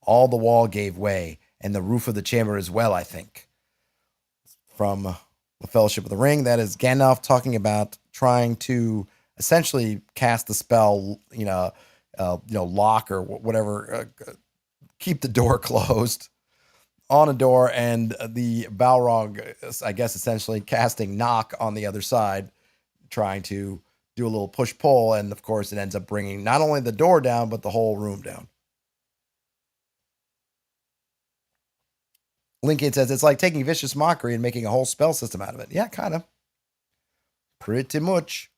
All the wall gave way, and the roof of the chamber as well, I think. From the Fellowship of the Ring, that is Gandalf talking about trying to essentially cast the spell, lock or whatever, keep the door closed on a door, and the Balrog, I guess, essentially casting knock on the other side, trying to do a little push-pull, and of course it ends up bringing not only the door down, but the whole room down. Lincoln says, it's like taking vicious mockery and making a whole spell system out of it. Yeah, kind of. Pretty much.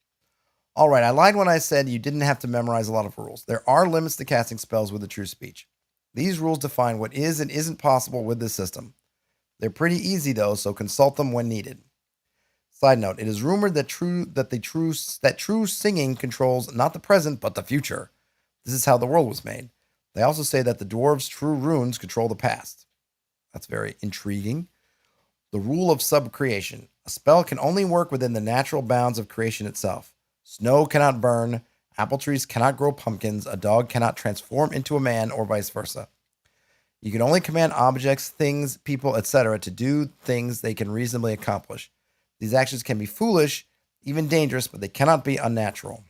All right, I lied when I said you didn't have to memorize a lot of rules. There are limits to casting spells with a true speech. These rules define what is and isn't possible with this system. They're pretty easy, though, so consult them when needed. Side note, it is rumored that true singing controls not the present, but the future. This is how the world was made. They also say that the dwarves' true runes control the past. That's very intriguing. The rule of subcreation. A spell can only work within the natural bounds of creation itself. Snow cannot burn, apple trees cannot grow pumpkins, a dog cannot transform into a man, or vice versa. You can only command objects, things, people, etc. to do things they can reasonably accomplish. These actions can be foolish, even dangerous, but they cannot be unnatural.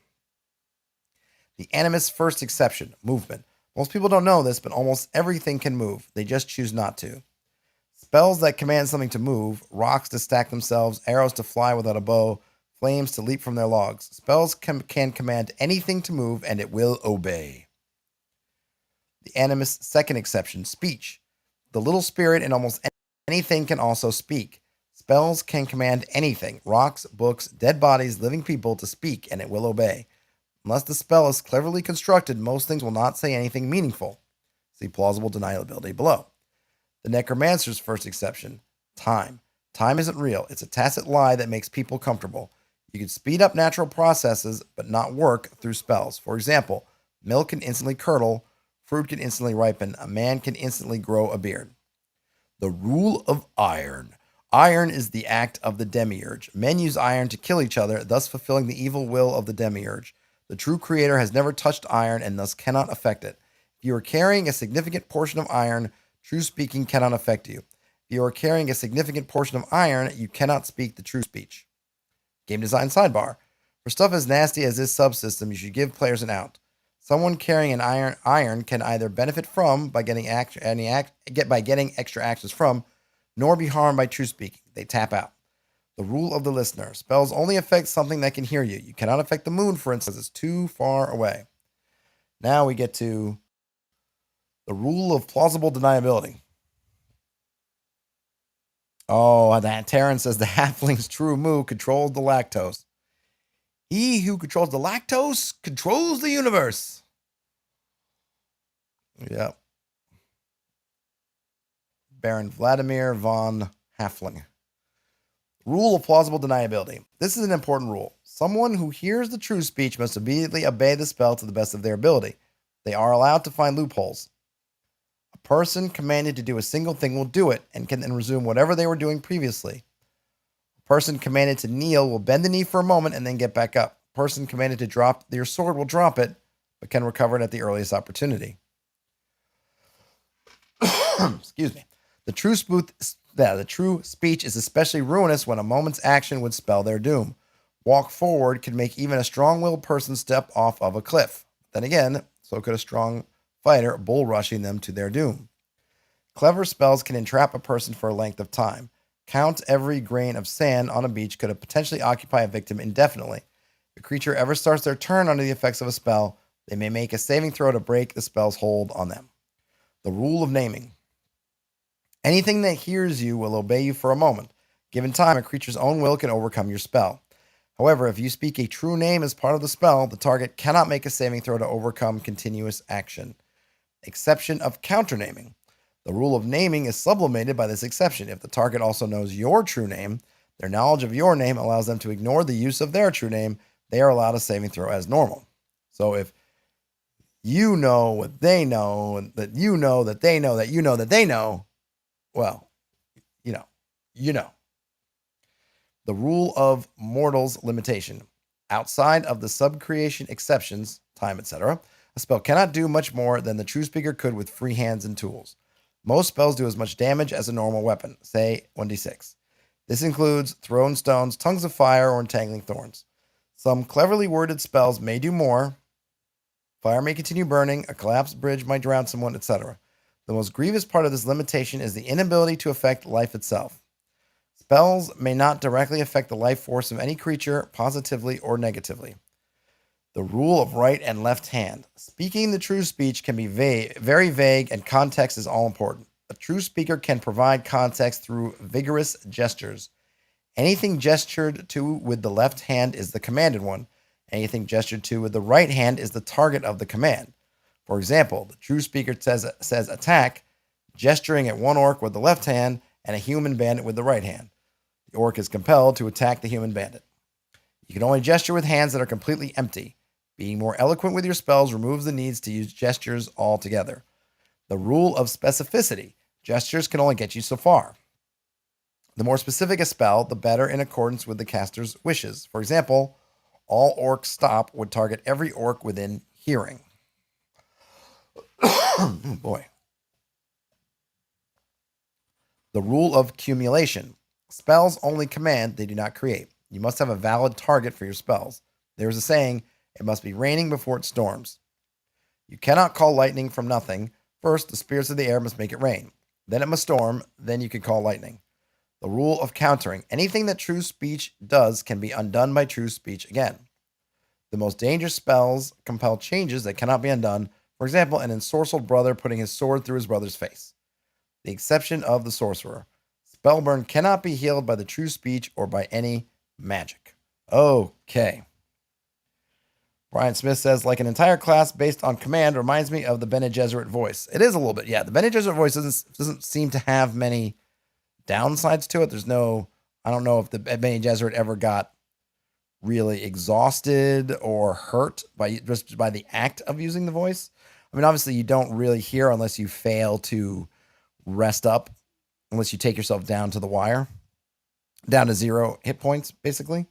The animist's first exception, movement. Most people don't know this, but almost everything can move. They just choose not to. Spells that command something to move, rocks to stack themselves, arrows to fly without a bow, flames to leap from their logs. Spells can command anything to move, and it will obey. The animist's second exception, speech. The little spirit in almost anything can also speak. Spells can command anything, rocks, books, dead bodies, living people, to speak, and it will obey. Unless the spell is cleverly constructed, most things will not say anything meaningful. See plausible deniability below. The necromancer's first exception, time. Time isn't real. It's a tacit lie that makes people comfortable. You can speed up natural processes, but not work through spells. For example, milk can instantly curdle, fruit can instantly ripen, a man can instantly grow a beard. The rule of iron. Iron is the act of the demiurge. Men use iron to kill each other, thus fulfilling the evil will of the demiurge. The true creator has never touched iron and thus cannot affect it. If you are carrying a significant portion of iron, true speaking cannot affect you. If you are carrying a significant portion of iron, you cannot speak the true speech. Game design sidebar. For stuff as nasty as this subsystem, you should give players an out. Someone carrying an iron can either benefit from by getting extra actions from, nor be harmed by true speaking. They tap out. The rule of the listener. Spells only affect something that can hear you. You cannot affect the moon, for instance, it's too far away. Now we get to the rule of plausible deniability. Oh, that Terran says the halfling's true moo controls the lactose. He who controls the lactose controls the universe. Yep. Baron Vladimir von Halfling. Rule of plausible deniability. This is an important rule. Someone who hears the true speech must immediately obey the spell to the best of their ability. They are allowed to find loopholes. A person commanded to do a single thing will do it and can then resume whatever they were doing previously. A person commanded to kneel will bend the knee for a moment and then get back up. A person commanded to drop your sword will drop it, but can recover it at the earliest opportunity. Excuse me. The true speech is especially ruinous when a moment's action would spell their doom. Walk forward could make even a strong-willed person step off of a cliff. Then again, so could a strong fighter bull rushing them to their doom. Clever spells can entrap a person for a length of time. Count every grain of sand on a beach could potentially occupy a victim indefinitely. If a creature ever starts their turn under the effects of a spell, they may make a saving throw to break the spell's hold on them. The rule of naming. Anything that hears you will obey you for a moment. Given time, a creature's own will can overcome your spell. However, if you speak a true name as part of the spell, the target cannot make a saving throw to overcome continuous action. Exception of counter-naming. The rule of naming is sublimated by this exception. If the target also knows your true name, their knowledge of your name allows them to ignore the use of their true name. They are allowed a saving throw as normal. So if you know what they know, and that you know that they know that you know that they know, well, you know. The rule of mortals limitation. Outside of the subcreation exceptions, time, etc., a spell cannot do much more than the true speaker could with free hands and tools. Most spells do as much damage as a normal weapon, say 1d6. This includes thrown stones, tongues of fire, or entangling thorns. Some cleverly worded spells may do more. Fire may continue burning, a collapsed bridge might drown someone, etc. The most grievous part of this limitation is the inability to affect life itself. Spells may not directly affect the life force of any creature, positively or negatively. The rule of right and left hand. Speaking the true speech can be very vague, and context is all important. A true speaker can provide context through vigorous gestures. Anything gestured to with the left hand is the commanded one. Anything gestured to with the right hand is the target of the command. For example, the true speaker says attack, gesturing at one orc with the left hand and a human bandit with the right hand. The orc is compelled to attack the human bandit. You can only gesture with hands that are completely empty. Being more eloquent with your spells removes the needs to use gestures altogether. The rule of specificity. Gestures can only get you so far. The more specific a spell, the better in accordance with the caster's wishes. For example, all orcs stop would target every orc within hearing. Oh boy. The rule of cumulation. Spells only command, they do not create. You must have a valid target for your spells. There is a saying, it must be raining before it storms. You cannot call lightning from nothing. First, the spirits of the air must make it rain. Then it must storm. Then you can call lightning. The rule of countering. Anything that true speech does can be undone by true speech again. The most dangerous spells compel changes that cannot be undone. For example, an ensorcelled brother putting his sword through his brother's face. The exception of the sorcerer. Spellburn cannot be healed by the true speech or by any magic. Okay. Brian Smith says, like an entire class based on command reminds me of the Bene Gesserit voice. It is a little bit, yeah. The Bene Gesserit voice doesn't seem to have many downsides to it. I don't know if the Bene Gesserit ever got really exhausted or hurt just by the act of using the voice. I mean, obviously you don't really hear unless you fail to rest up, unless you take yourself down to the wire, down to 0 hit points, basically.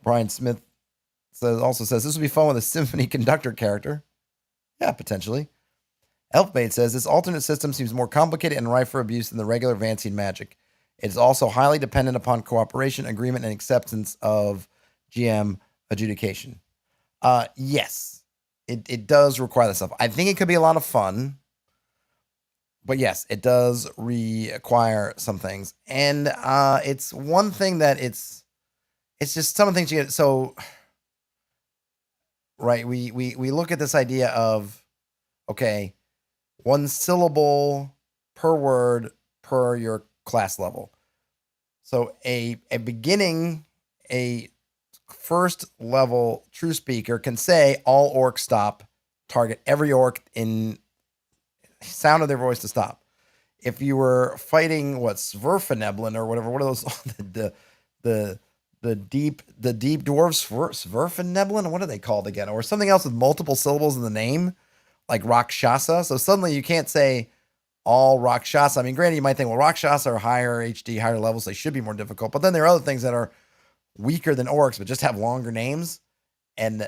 Brian Smith also says, this would be fun with a symphony conductor character. Yeah, potentially. Elfmaid says, this alternate system seems more complicated and rife for abuse than the regular Vancian magic. It is also highly dependent upon cooperation, agreement, and acceptance of GM adjudication. Yes, it does require that stuff. I think it could be a lot of fun. But yes, it does require some things. And it's one thing that it's just some of the things you get. So, right, we look at this idea of, okay, 1 syllable per word per your class level. So a first level true speaker can say all orcs stop, target every orc in sound of their voice to stop. If you were fighting Sverfaneblin or whatever, what are those the deep dwarves, Sverfaneblin, what are they called again? Or something else with multiple syllables in the name, like Rakshasa. So suddenly you can't say all Rakshasa. I mean, granted, you might think, well, Rakshasa are higher HD, higher levels, they should be more difficult. But then there are other things that are weaker than orcs, but just have longer names, and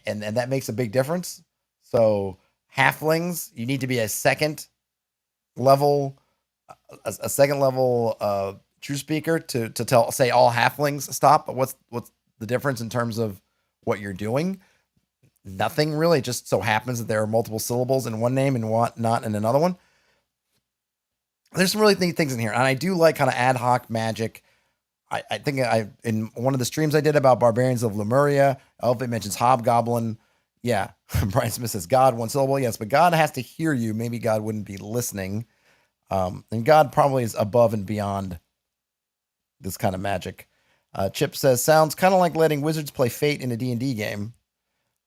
that makes a big difference. So halflings, you need to be a second level true speaker to say all halflings stop. But what's the difference in terms of what you're doing? Nothing really. It just so happens that there are multiple syllables in one name and not in another one. There's some really neat things in here, and I do like kind of ad hoc magic. I think in one of the streams I did about Barbarians of Lemuria, Elfie mentions Hobgoblin. Yeah, Brian Smith says God, one syllable. Yes, but God has to hear you. Maybe God wouldn't be listening. And God probably is above and beyond this kind of magic. Chip says, sounds kind of like letting wizards play Fate in a D&D game.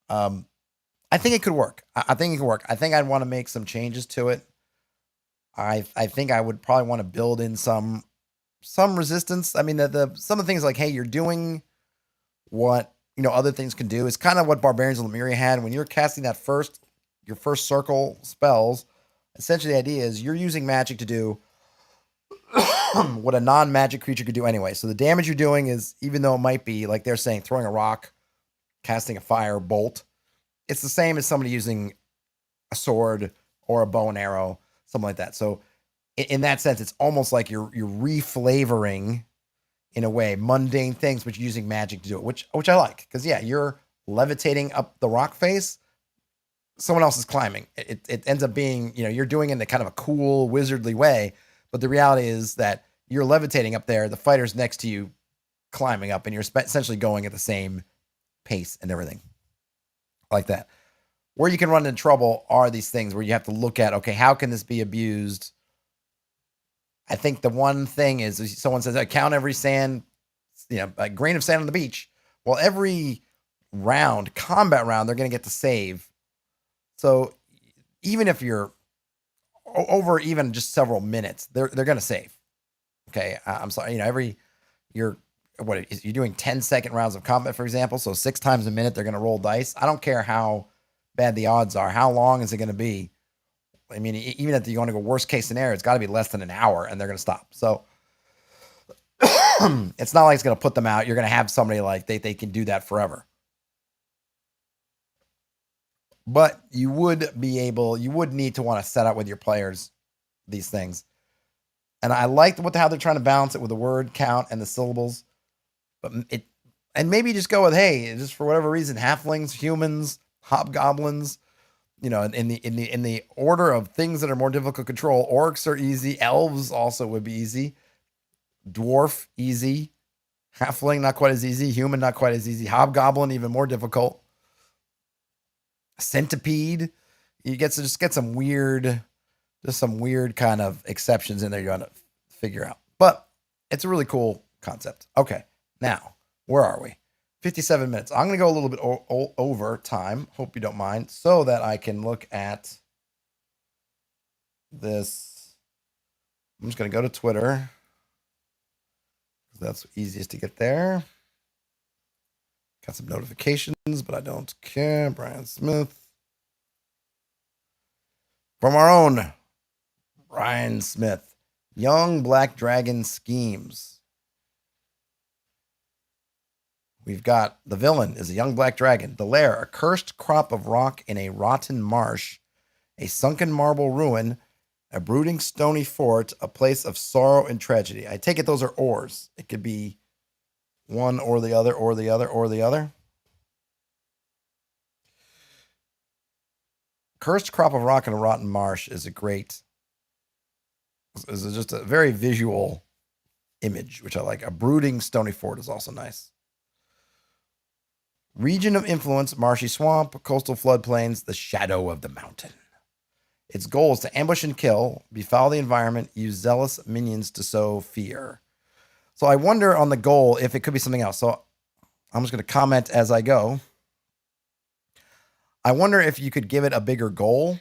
I think it could work. I think it could work. I think I'd want to make some changes to it. I think I would probably want to build in some resistance. I mean, some of the things like, hey, you're doing what other things can do. Is kind of what Barbarians of Lemuria had when you're casting your first circle spells. Essentially, the idea is you're using magic to do what a non-magic creature could do anyway. So the damage you're doing is, even though it might be like they're saying throwing a rock, casting a fire bolt, it's the same as somebody using a sword or a bow and arrow, something like that. So in that sense, it's almost like you're reflavoring, in a way, mundane things, but you're using magic to do it, which I like. Because yeah, you're levitating up the rock face, someone else is climbing. It ends up being, you're doing it in a kind of a cool wizardly way, but the reality is that you're levitating up there, the fighter's next to you climbing up, and you're essentially going at the same pace and everything like that. Where you can run into trouble are these things where you have to look at, okay, how can this be abused? I think the one thing is someone says, I count every sand, a grain of sand on the beach. Well, every combat round, they're going to get to save. So even if you're over even just several minutes, they're going to save. Okay. I'm sorry. You're doing 10-second rounds of combat, for example. So 6 times a minute, they're going to roll dice. I don't care how bad the odds are. How long is it going to be? I mean, even if you want to go worst case scenario, it's got to be less than an hour and they're going to stop. So it's not like it's going to put them out. You're going to have somebody like they can do that forever. But you would need to want to set up with your players these things. And I like how they're trying to balance it with the word count and the syllables. And maybe just go with, hey, just for whatever reason, halflings, humans, hobgoblins, in the order of things that are more difficult to control. Orcs are easy. Elves also would be easy. Dwarf, easy. Halfling, not quite as easy. Human, not quite as easy. Hobgoblin, even more difficult. Centipede, you get some weird kind of exceptions in there you want to figure out. But it's a really cool concept. Okay, now, where are we? 57 minutes. I'm going to go a little bit over time. Hope you don't mind, so that I can look at this. I'm just going to go to Twitter. That's easiest to get there. Got some notifications, but I don't care. Brian Smith. From our own Brian Smith. Young Black Dragon Schemes. We've got the villain is a young black dragon. The lair, a cursed crop of rock in a rotten marsh, a sunken marble ruin, a brooding stony fort, a place of sorrow and tragedy. I take it those are ors. It could be one or the other, or the other, or the other. Cursed crop of rock in a rotten marsh is just a very visual image, which I like. A brooding stony fort is also nice. Region of influence, marshy swamp, coastal floodplains, the shadow of the mountain. Its goal is to ambush and kill, befoul the environment, use zealous minions to sow fear. So I wonder on the goal if it could be something else. So I'm just going to comment as I go. I wonder if you could give it a bigger goal.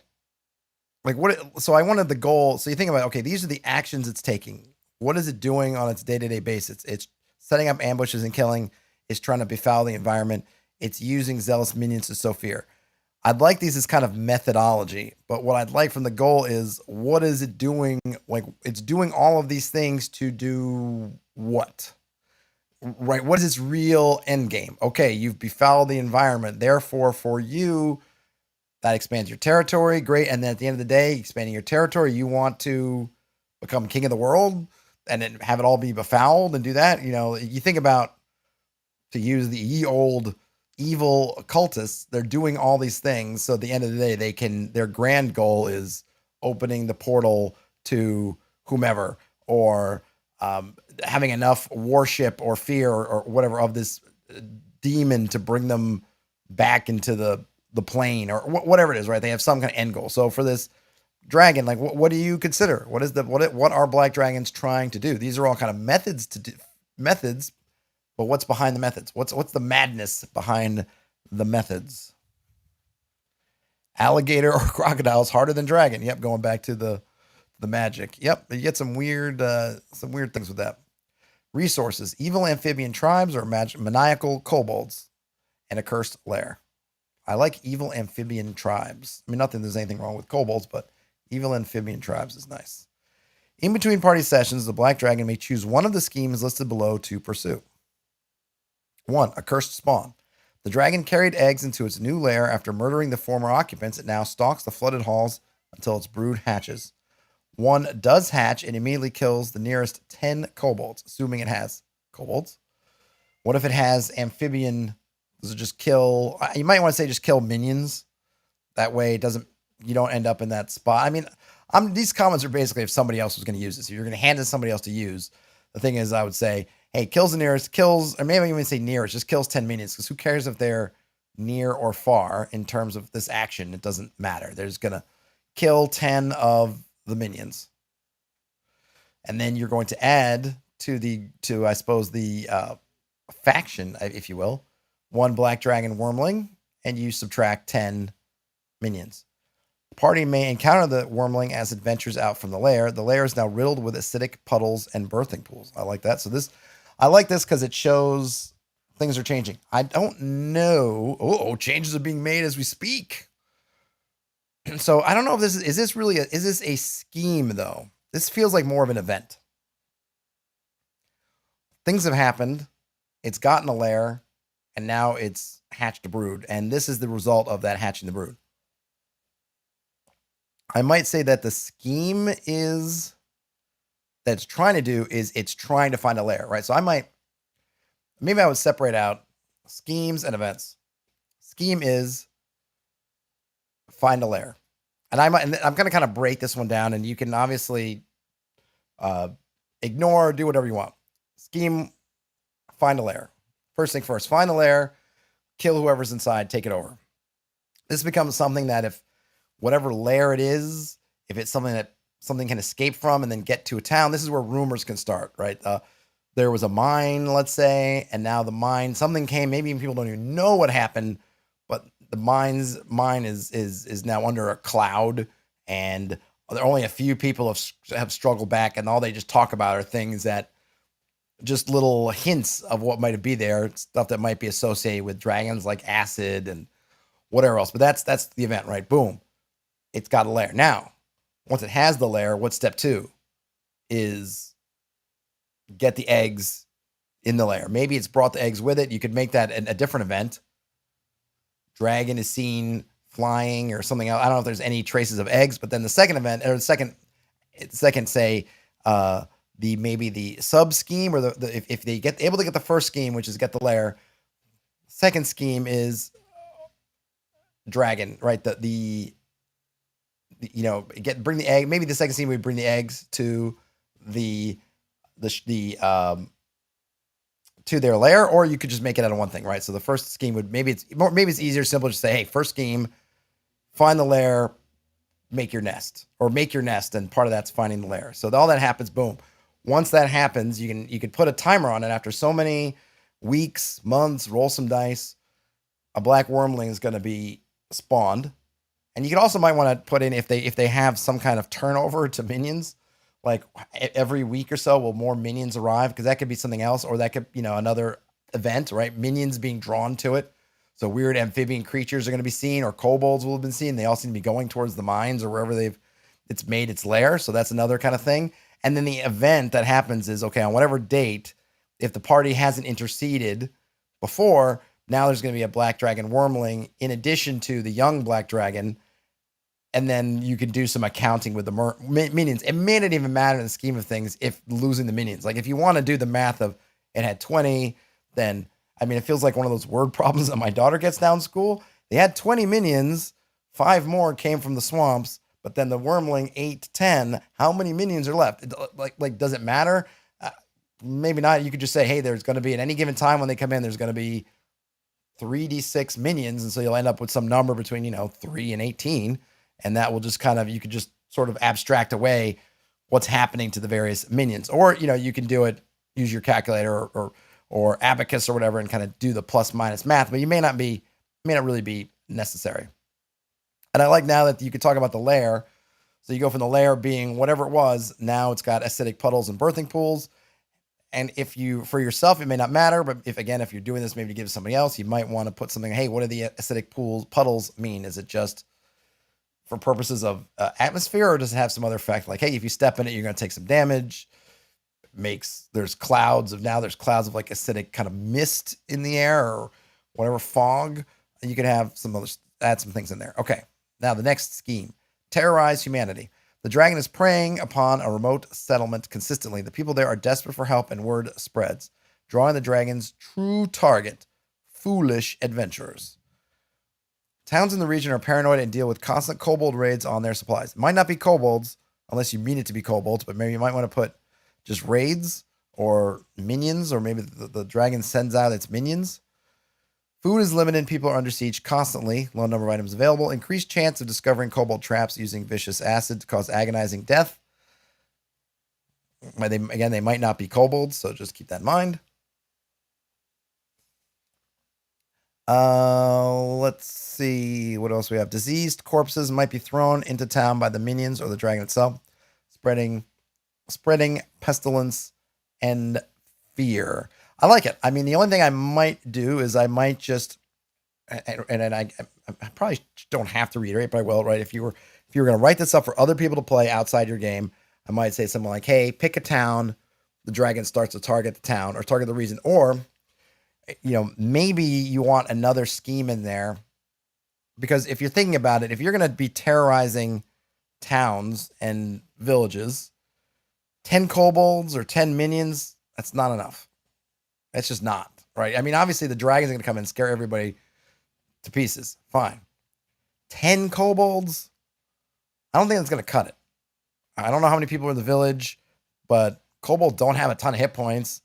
So I wanted the goal. So you think about, okay, these are the actions it's taking. What is it doing on its day-to-day basis? It's setting up ambushes and killing. It's trying to befoul the environment. It's using zealous minions to sow fear. I'd like these as kind of methodology, but what I'd like from the goal is, what is it doing? Like, it's doing all of these things to do what? Right? What is its real end game? Okay, you've befouled the environment. Therefore, for you, that expands your territory. Great. And then at the end of the day, expanding your territory, you want to become king of the world and then have it all be befouled and do that. You think about, to use the ye old evil occultists, they're doing all these things. So at the end of the day, their grand goal is opening the portal to whomever, or having enough worship or fear or whatever of this demon to bring them back into the plane or whatever it is, right? They have some kind of end goal. So for this dragon, like what do you consider? What are black dragons trying to do? These are all kind of methods, but what's behind the methods? What's the madness behind the methods? Alligator or crocodile is harder than dragon. Yep, going back to the magic. Yep, you get some weird things with that. Resources: evil amphibian tribes or maniacal kobolds, and a cursed lair. I like evil amphibian tribes. I mean, not that there's anything wrong with kobolds, but evil amphibian tribes is nice. In between party sessions, the black dragon may choose one of the schemes listed below to pursue. 1. A cursed spawn. The dragon carried eggs into its new lair after murdering the former occupants. It now stalks the flooded halls until its brood hatches. 1 does hatch and immediately kills the nearest 10 kobolds, assuming it has kobolds. What if it has amphibian? Does it just kill? You might want to say just kill minions. That way you don't end up in that spot. I mean, these comments are basically if somebody else was going to use this. If you're going to hand it to somebody else to use, the thing is I would say, hey, kills the nearest, or maybe even say nearest, just kills 10 minions, because who cares if they're near or far in terms of this action? It doesn't matter. They're just going to kill 10 of the minions. And then you're going to add to I suppose the faction, if you will, 1 black dragon wormling, and you subtract 10 minions. The party may encounter the wormling as it ventures out from the lair. The lair is now riddled with acidic puddles and birthing pools. I like that. So I like this because it shows things are changing. I don't know. Changes are being made as we speak. So I don't know if this is this a scheme though? This feels like more of an event. Things have happened. It's gotten a lair, and now it's hatched a brood. And this is the result of that hatching the brood. I might say that the scheme is it's trying to find a lair, right? So maybe I would separate out schemes and events. Scheme is find a lair. And I'm going to kind of break this one down, and you can obviously ignore, do whatever you want. Scheme, find a lair. First thing first, find a lair, kill whoever's inside, take it over. This becomes something that if whatever lair it is, if it's something that something can escape from and then get to a town, this is where rumors can start, right? There was a mine, let's say, and now the mine, something came, maybe even people don't even know what happened, but the mine is now under a cloud, and there are only a few people have struggled back, and all they just talk about are things that just little hints of what might be there, stuff that might be associated with dragons like acid and whatever else. But that's the event, right? Boom. It's got a lair. Now, once it has the lair, what's step 2? Is get the eggs in the lair. Maybe it's brought the eggs with it. You could make that a different event. Dragon is seen flying or something else. I don't know if there's any traces of eggs, but then the second event, or the second say, maybe the sub scheme, or if they get able to get the first scheme, which is get the lair. Second scheme is dragon, right? Bring the egg. Maybe the second scheme would bring the eggs to to their lair, or you could just make it out of one thing, right? So the first scheme would maybe it's easier, simple to say, hey, first scheme, find the lair, make your nest, and part of that's finding the lair. So all that happens, boom. Once that happens, you can put a timer on it. After so many weeks, months, roll some dice, a black wormling is going to be spawned. And you could also might want to put in if they have some kind of turnover to minions, like every week or so will more minions arrive, because that could be something else, or that could, another event, right? Minions being drawn to it. So weird amphibian creatures are going to be seen, or kobolds will have been seen. They all seem to be going towards the mines or wherever it's made its lair. So that's another kind of thing. And then the event that happens is, okay, on whatever date, if the party hasn't interceded before, now there's going to be a black dragon wormling in addition to the young black dragon. And then you can do some accounting with the minions. It may not even matter in the scheme of things if losing the minions. Like if you want to do the math of it had 20, then, it feels like one of those word problems that my daughter gets down in school. They had 20 minions, 5 more came from the swamps. But then the Wormling 8 to 10, how many minions are left? Like does it matter? Maybe not. You could just say, hey, there's going to be at any given time when they come in, there's going to be 3d6 minions, and so you'll end up with some number between 3 and 18, and that will just you could just sort of abstract away what's happening to the various minions. Or you can do it, use your calculator or abacus or whatever, and kind of do the plus minus math, but may not really be necessary. And I like now that you could talk about the layer. So you go from the layer being whatever it was, now it's got acidic puddles and birthing pools. And if you, for yourself, it may not matter, but if you're doing this maybe to give somebody else, you might want to put something, hey, what do the acidic puddles mean? Is it just for purposes of atmosphere, or does it have some other effect? Like, hey, if you step in it, you're going to take some damage. There's clouds of like acidic kind of mist in the air or whatever, fog. You could have add some things in there. Okay. Now the next scheme, terrorize humanity. The dragon is preying upon a remote settlement consistently. The people there are desperate for help, and word spreads, drawing the dragon's true target, foolish adventurers. Towns in the region are paranoid and deal with constant kobold raids on their supplies. It might not be kobolds, unless you mean it to be kobolds, but maybe you might want to put just raids or minions, or maybe the dragon sends out its minions. Food is limited. People are under siege constantly. Low number of items available. Increased chance of discovering kobold traps using vicious acid to cause agonizing death. They might not be kobolds, so just keep that in mind. Let's see what else we have. Diseased corpses might be thrown into town by the minions or the dragon itself, spreading pestilence and fear. I like it. I mean, the only thing I might do is I might just, and I probably don't have to reiterate, but I will, right? If you were going to write this up for other people to play outside your game, I might say something like, hey, pick a town. The dragon starts to target the town or target the region. Or, maybe you want another scheme in there, because if you're thinking about it, if you're going to be terrorizing towns and villages, 10 kobolds or 10 minions, that's not enough. That's just not, right? I mean, obviously the dragon's going to come and scare everybody to pieces. Fine. 10 kobolds? I don't think that's going to cut it. I don't know how many people are in the village, but kobolds don't have a ton of hit points.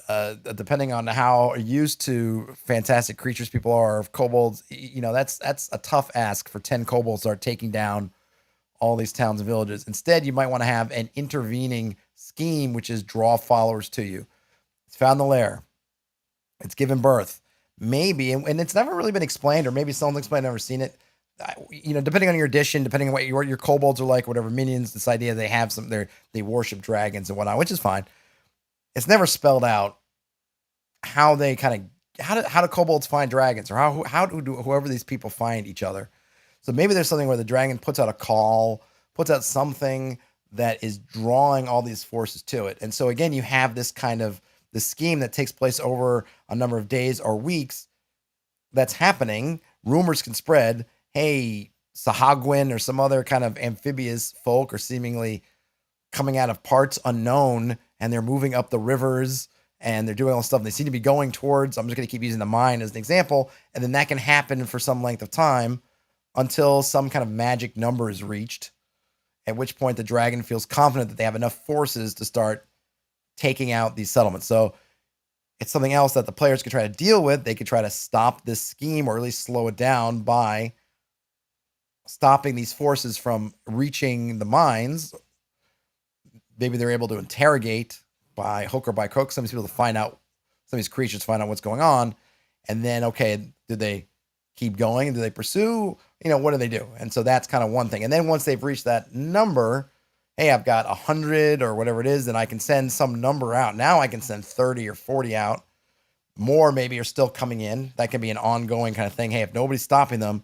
Depending on how used to fantastic creatures people are of kobolds, that's a tough ask for 10 kobolds to start taking down all these towns and villages. Instead, you might want to have an intervening scheme, which is draw followers to you. It's found the lair. It's given birth. Maybe, and it's never really been explained, or maybe someone's explained, I've never seen it. Depending on your edition, depending on what your kobolds are like, whatever minions, this idea they have they worship dragons and whatnot, which is fine. It's never spelled out how they how do kobolds find dragons, or how do whoever these people find each other. So maybe there's something where the dragon puts out a call, puts out something that is drawing all these forces to it. And so again, you have this kind of the scheme that takes place over a number of days or weeks that's happening. Rumors can spread. Hey, Sahagwin or some other kind of amphibious folk are seemingly coming out of parts unknown, and they're moving up the rivers, and they're doing all this stuff. They seem to be going towards, I'm just going to keep using the mine as an example, and then that can happen for some length of time until some kind of magic number is reached, at which point the dragon feels confident that they have enough forces to start taking out these settlements. So it's something else that the players could try to deal with. They could try to stop this scheme, or at least slow it down by stopping these forces from reaching the mines. Maybe they're able to interrogate by hook or by crook some of these people to find out, some of these creatures find out what's going on. And then, okay, do they keep going? Do they pursue? What do they do? And so that's kind of one thing. And then once they've reached that number, hey, I've got 100 or whatever it is, then I can send some number out. Now I can send 30 or 40 out. More maybe are still coming in. That can be an ongoing kind of thing. Hey, if nobody's stopping them,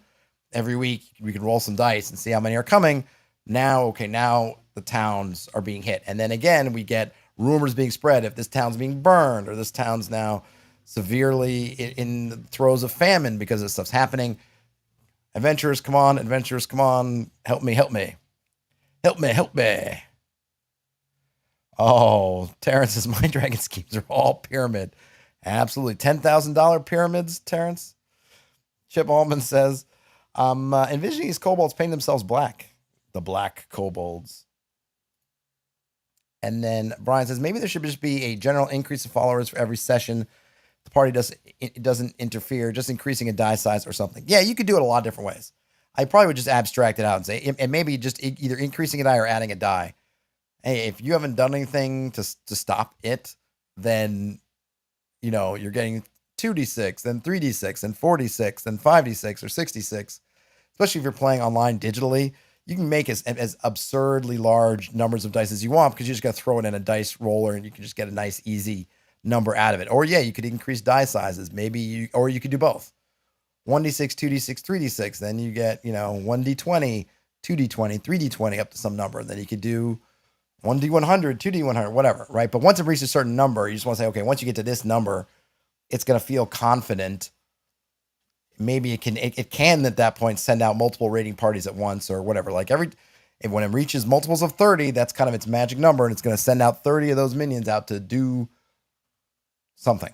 every week we can roll some dice and see how many are coming. Now the towns are being hit. And then again, we get rumors being spread if this town's being burned, or this town's now severely in the throes of famine because this stuff's happening. Adventurers, come on. Help me. Oh, Terrence's Mind Dragon schemes are all pyramid. Absolutely. $10,000 pyramids, Terrence. Chip Allman says, envisioning these kobolds painting themselves black. the black kobolds. And then Brian says maybe there should just be a general increase of followers for every session. The party doesn't interfere, just increasing a die size or something. Yeah, you could do it a lot of different ways. I probably would just abstract it out and say, and maybe just either increasing a die or adding a die. Hey, if you haven't done anything to stop it, then, you know, you're getting 2d6, then 3d6, then 4d6, then 5d6 or 66. Especially if you're playing online digitally, you can make as absurdly large numbers of dice as you want because you just got to throw it in a dice roller and you can just get a nice, easy number out of it. Or yeah, you could increase die sizes. Or you could do both. 1d6, 2d6, 3d6. Then you get, 1d20, 2d20, 3d20 up to some number. And then you could do 1d100, 2d100, whatever, right? But once it reaches a certain number, you just want to say, okay, once you get to this number, it's going to feel confident. Maybe it can at that point send out multiple raiding parties at once or whatever. Like when it reaches multiples of 30, that's kind of its magic number, and it's going to send out 30 of those minions out to do something.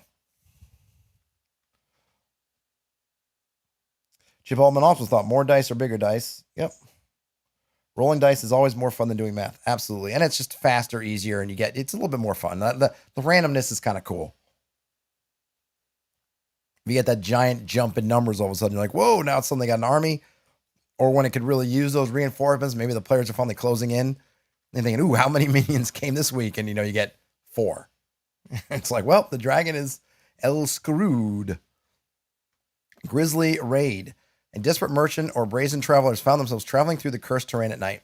Chip Altman also thought more dice or bigger dice. Yep. Rolling dice is always more fun than doing math. Absolutely. And it's just faster, easier, and it's a little bit more fun. The randomness is kind of cool. You get that giant jump in numbers all of a sudden. You're like, whoa, now it's suddenly got an army. Or when it could really use those reinforcements, maybe the players are finally closing in. And thinking, ooh, how many minions came this week? And, you get 4. It's like, well, the dragon is El Screwed. Grisly Raid. A desperate merchant or brazen travelers found themselves traveling through the cursed terrain at night.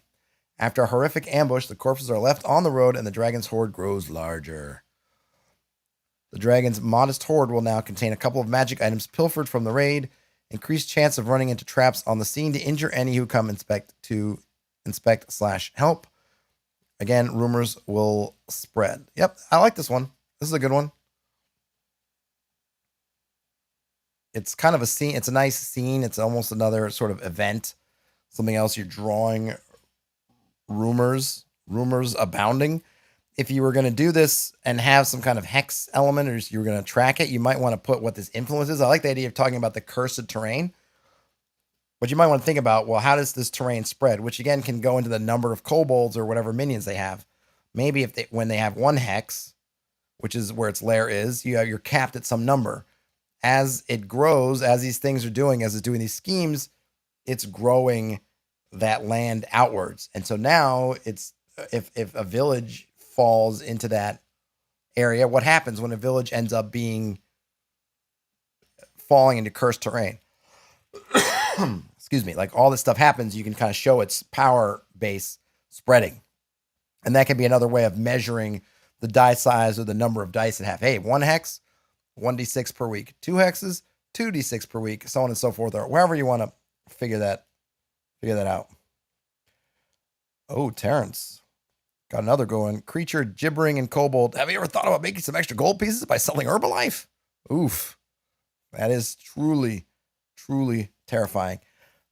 After a horrific ambush, the corpses are left on the road and the dragon's horde grows larger. The dragon's modest horde will now contain a couple of magic items pilfered from the raid, increased chance of running into traps on the scene to injure any who come inspect/help. Again, rumors will spread. Yep, I like this one. This is a good one. It's kind of a scene. It's a nice scene. It's almost another sort of event. Something else you're drawing. Rumors abounding. If you were going to do this and have some kind of hex element, or you were going to track it, you might want to put what this influence is. I like the idea of talking about the cursed terrain. But you might want to think about, well, how does this terrain spread? Which again can go into the number of kobolds or whatever minions they have. Maybe when they have one hex, which is where its lair is, you're capped at some number. As it grows, as these things are doing, as it's doing these schemes, it's growing that land outwards. And so now it's if a village falls into that area, what happens when a village ends up falling into cursed terrain? Excuse me. Like all this stuff happens, you can kind of show its power base spreading. And that can be another way of measuring the die size or the number of dice it have. Hey, 1 hex, 1d6 per week. 2 hexes, 2d6 per week, so on and so forth, or wherever you want to figure that out. Oh, Terrence. Got another going. Creature, gibbering, and kobold. Have you ever thought about making some extra gold pieces by selling Herbalife? Oof. That is truly, truly terrifying.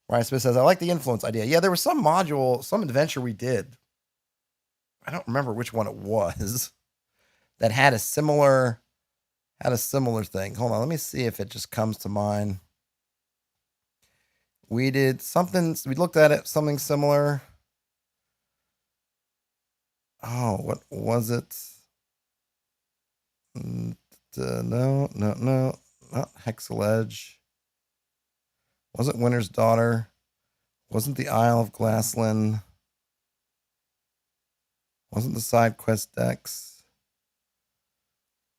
Ryan Smith says, I like the influence idea. Yeah, there was some module, some adventure we did. I don't remember which one it was that had a similar thing. Hold on, let me see if it just comes to mind. We did something, we looked at it, something similar. Oh, what was it? No, not Hexaledge. Wasn't Winter's Daughter. Wasn't the Isle of Glassland. Wasn't the side quest decks.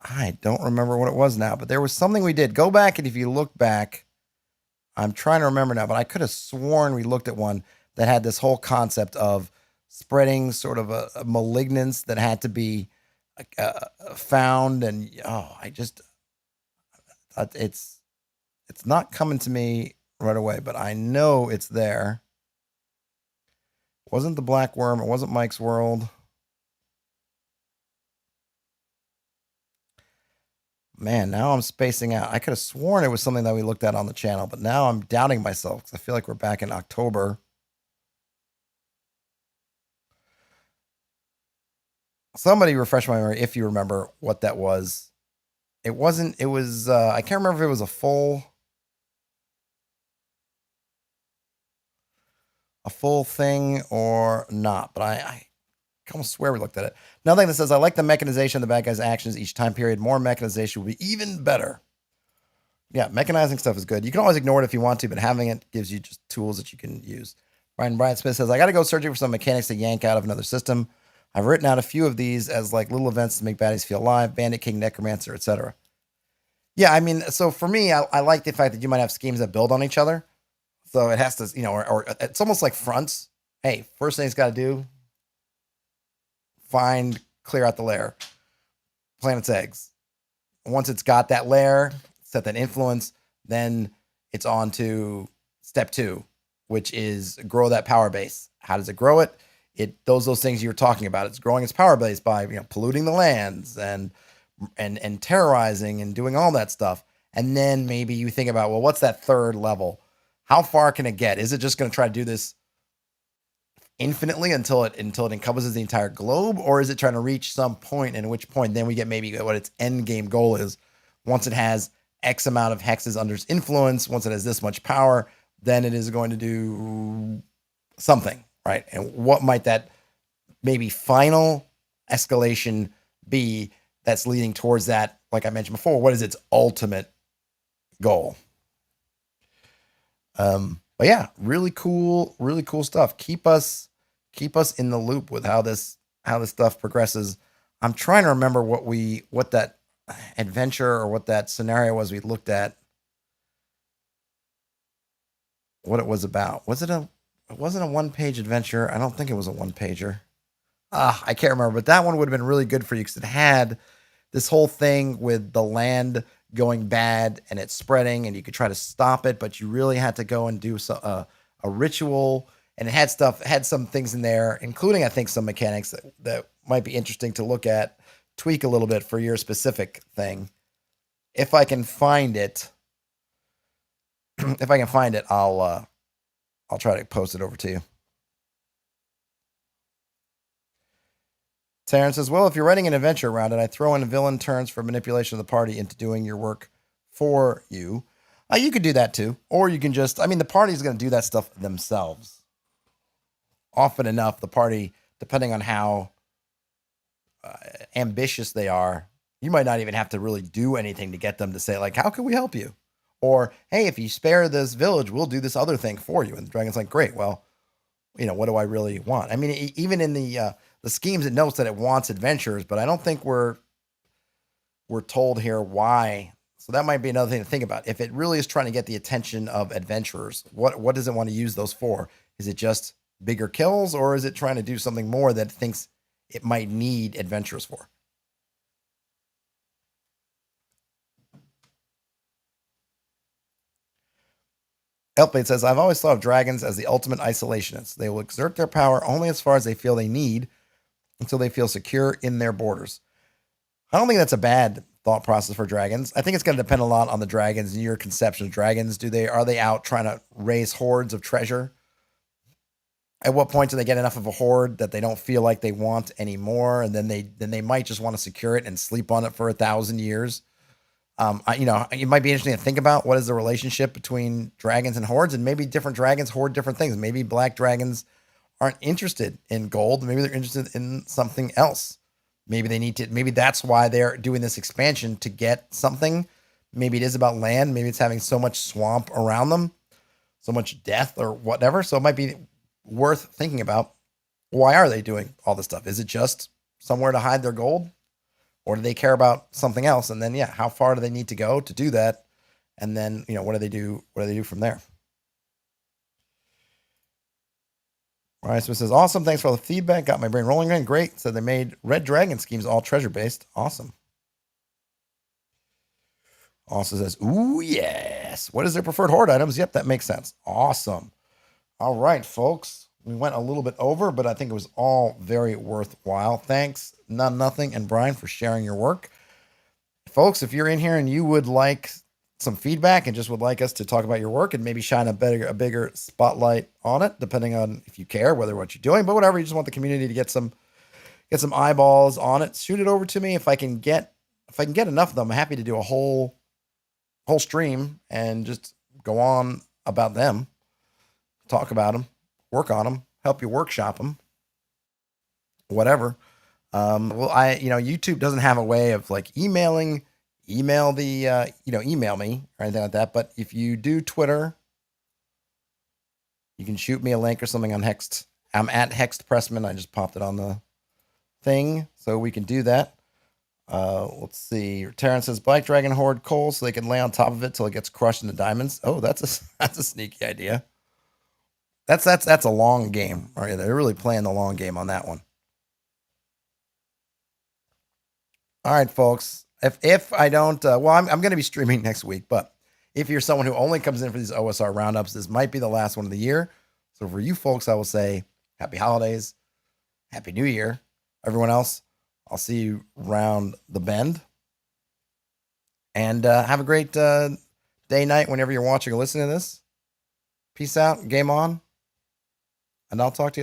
I don't remember what it was now, but there was something we did. Go back, and if you look back, I'm trying to remember now, but I could have sworn we looked at one that had this whole concept of spreading sort of a malignance that had to be found. And it's not coming to me right away, but I know it's there. It wasn't the Black Worm. It wasn't Mike's World. Man, now I'm spacing out. I could have sworn it was something that we looked at on the channel, but now I'm doubting myself because I feel like we're back in October. Somebody refresh my memory if you remember what that was. It was, I can't remember if it was a full. a full thing or not, but I almost swear we looked at it. Another thing that says, I like the mechanization of the bad guy's actions each time period. More mechanization will be even better. Yeah, mechanizing stuff is good. You can always ignore it if you want to, but having it gives you just tools that you can use. Brian Smith says, I got to go searching for some mechanics to yank out of another system. I've written out a few of these as like little events to make baddies feel alive, Bandit King, Necromancer, etc. Yeah, I mean, so for me, I like the fact that you might have schemes that build on each other. So it has to, or it's almost like fronts. Hey, first thing it's got to do, clear out the lair, plant its eggs. Once it's got that lair, set that influence, then it's on to step 2, which is grow that power base. How does it grow it? It those things you were talking about. It's growing its power base by polluting the lands and terrorizing and doing all that stuff. And then maybe you think about, well, what's that third level? How far can it get? Is it just going to try to do this infinitely until it encompasses the entire globe, or is it trying to reach some point, and at which point then we get maybe what its end game goal is? Once it has X amount of hexes under its influence, once it has this much power, then it is going to do something, right? And what might that maybe final escalation be that's leading towards that? Like I mentioned before, what is its ultimate goal? But yeah, really cool stuff. Keep us in the loop with how this stuff progresses. I'm trying to remember what that adventure or what that scenario was we looked at, what it was about. It wasn't a one-page adventure. I don't think it was a one-pager. I can't remember, but that one would have been really good for you because it had this whole thing with the land going bad and it's spreading, and you could try to stop it, but you really had to go and do a ritual, and it had some things in there, including I think some mechanics that might be interesting to look at, tweak a little bit for your specific thing. If I can find it, I'll try to post it over to you. Taryn says, well, if you're writing an adventure around it, I throw in villain turns for manipulation of the party into doing your work for you. You could do that too. Or you can just, the party is going to do that stuff themselves. Often enough, the party, depending on how ambitious they are, you might not even have to really do anything to get them to say, like, how can we help you? Or, hey, if you spare this village, we'll do this other thing for you. And the dragon's like, great, well, what do I really want? Even in the schemes, it notes that it wants adventurers, but I don't think we're told here why. So that might be another thing to think about. If it really is trying to get the attention of adventurers, what does it want to use those for? Is it just bigger kills, or is it trying to do something more that it thinks it might need adventurers for? Elfblade says, I've always thought of dragons as the ultimate isolationists. They will exert their power only as far as they feel they need until they feel secure in their borders. I don't think that's a bad thought process for dragons. I think it's going to depend a lot on the dragons and your conception of dragons. Are they out trying to raise hordes of treasure? At what point do they get enough of a hoard that they don't feel like they want anymore? And then they might just want to secure it and sleep on it for 1,000 years. It might be interesting to think about what is the relationship between dragons and hordes, and maybe different dragons hoard different things. Maybe black dragons aren't interested in gold. Maybe they're interested in something else. Maybe that's why they're doing this expansion to get something. Maybe it is about land. Maybe it's having so much swamp around them, so much death or whatever. So it might be worth thinking about. Why are they doing all this stuff? Is it just somewhere to hide their gold? Or do they care about something else? And then, how far do they need to go to do that? And then, what do they do? What do they do from there? All right, so it says, awesome. Thanks for all the feedback. Got my brain rolling again. Great. So they made Red Dragon schemes all treasure based. Awesome. Also says, ooh, yes. What is their preferred horde items? Yep, that makes sense. Awesome. All right, folks. We went a little bit over, but I think it was all very worthwhile. Thanks, Nothing, and Brian for sharing your work. Folks, if you're in here and you would like some feedback and just would like us to talk about your work and maybe shine a bigger spotlight on it, depending on if you care, whether what you're doing, but whatever, you just want the community to get some eyeballs on it, shoot it over to me. If I can get enough of them, I'm happy to do a whole stream and just go on about them, talk about them. work on them, help you workshop them, whatever. Well, YouTube doesn't have a way of like email me or anything like that. But if you do Twitter, you can shoot me a link or something on Hexed. I'm at Hexed Pressman. I just popped it on the thing, so we can do that. Let's see. Terrence says Black Dragon hoard coal so they can lay on top of it till it gets crushed into diamonds. Oh, that's a sneaky idea. That's a long game. Right? They're really playing the long game on that one. All right, folks. If I don't, I'm going to be streaming next week. But if you're someone who only comes in for these OSR roundups, this might be the last one of the year. So for you folks, I will say happy holidays, happy New Year. Everyone else, I'll see you round the bend. And have a great day, night, whenever you're watching or listening to this. Peace out, game on, and I'll talk to you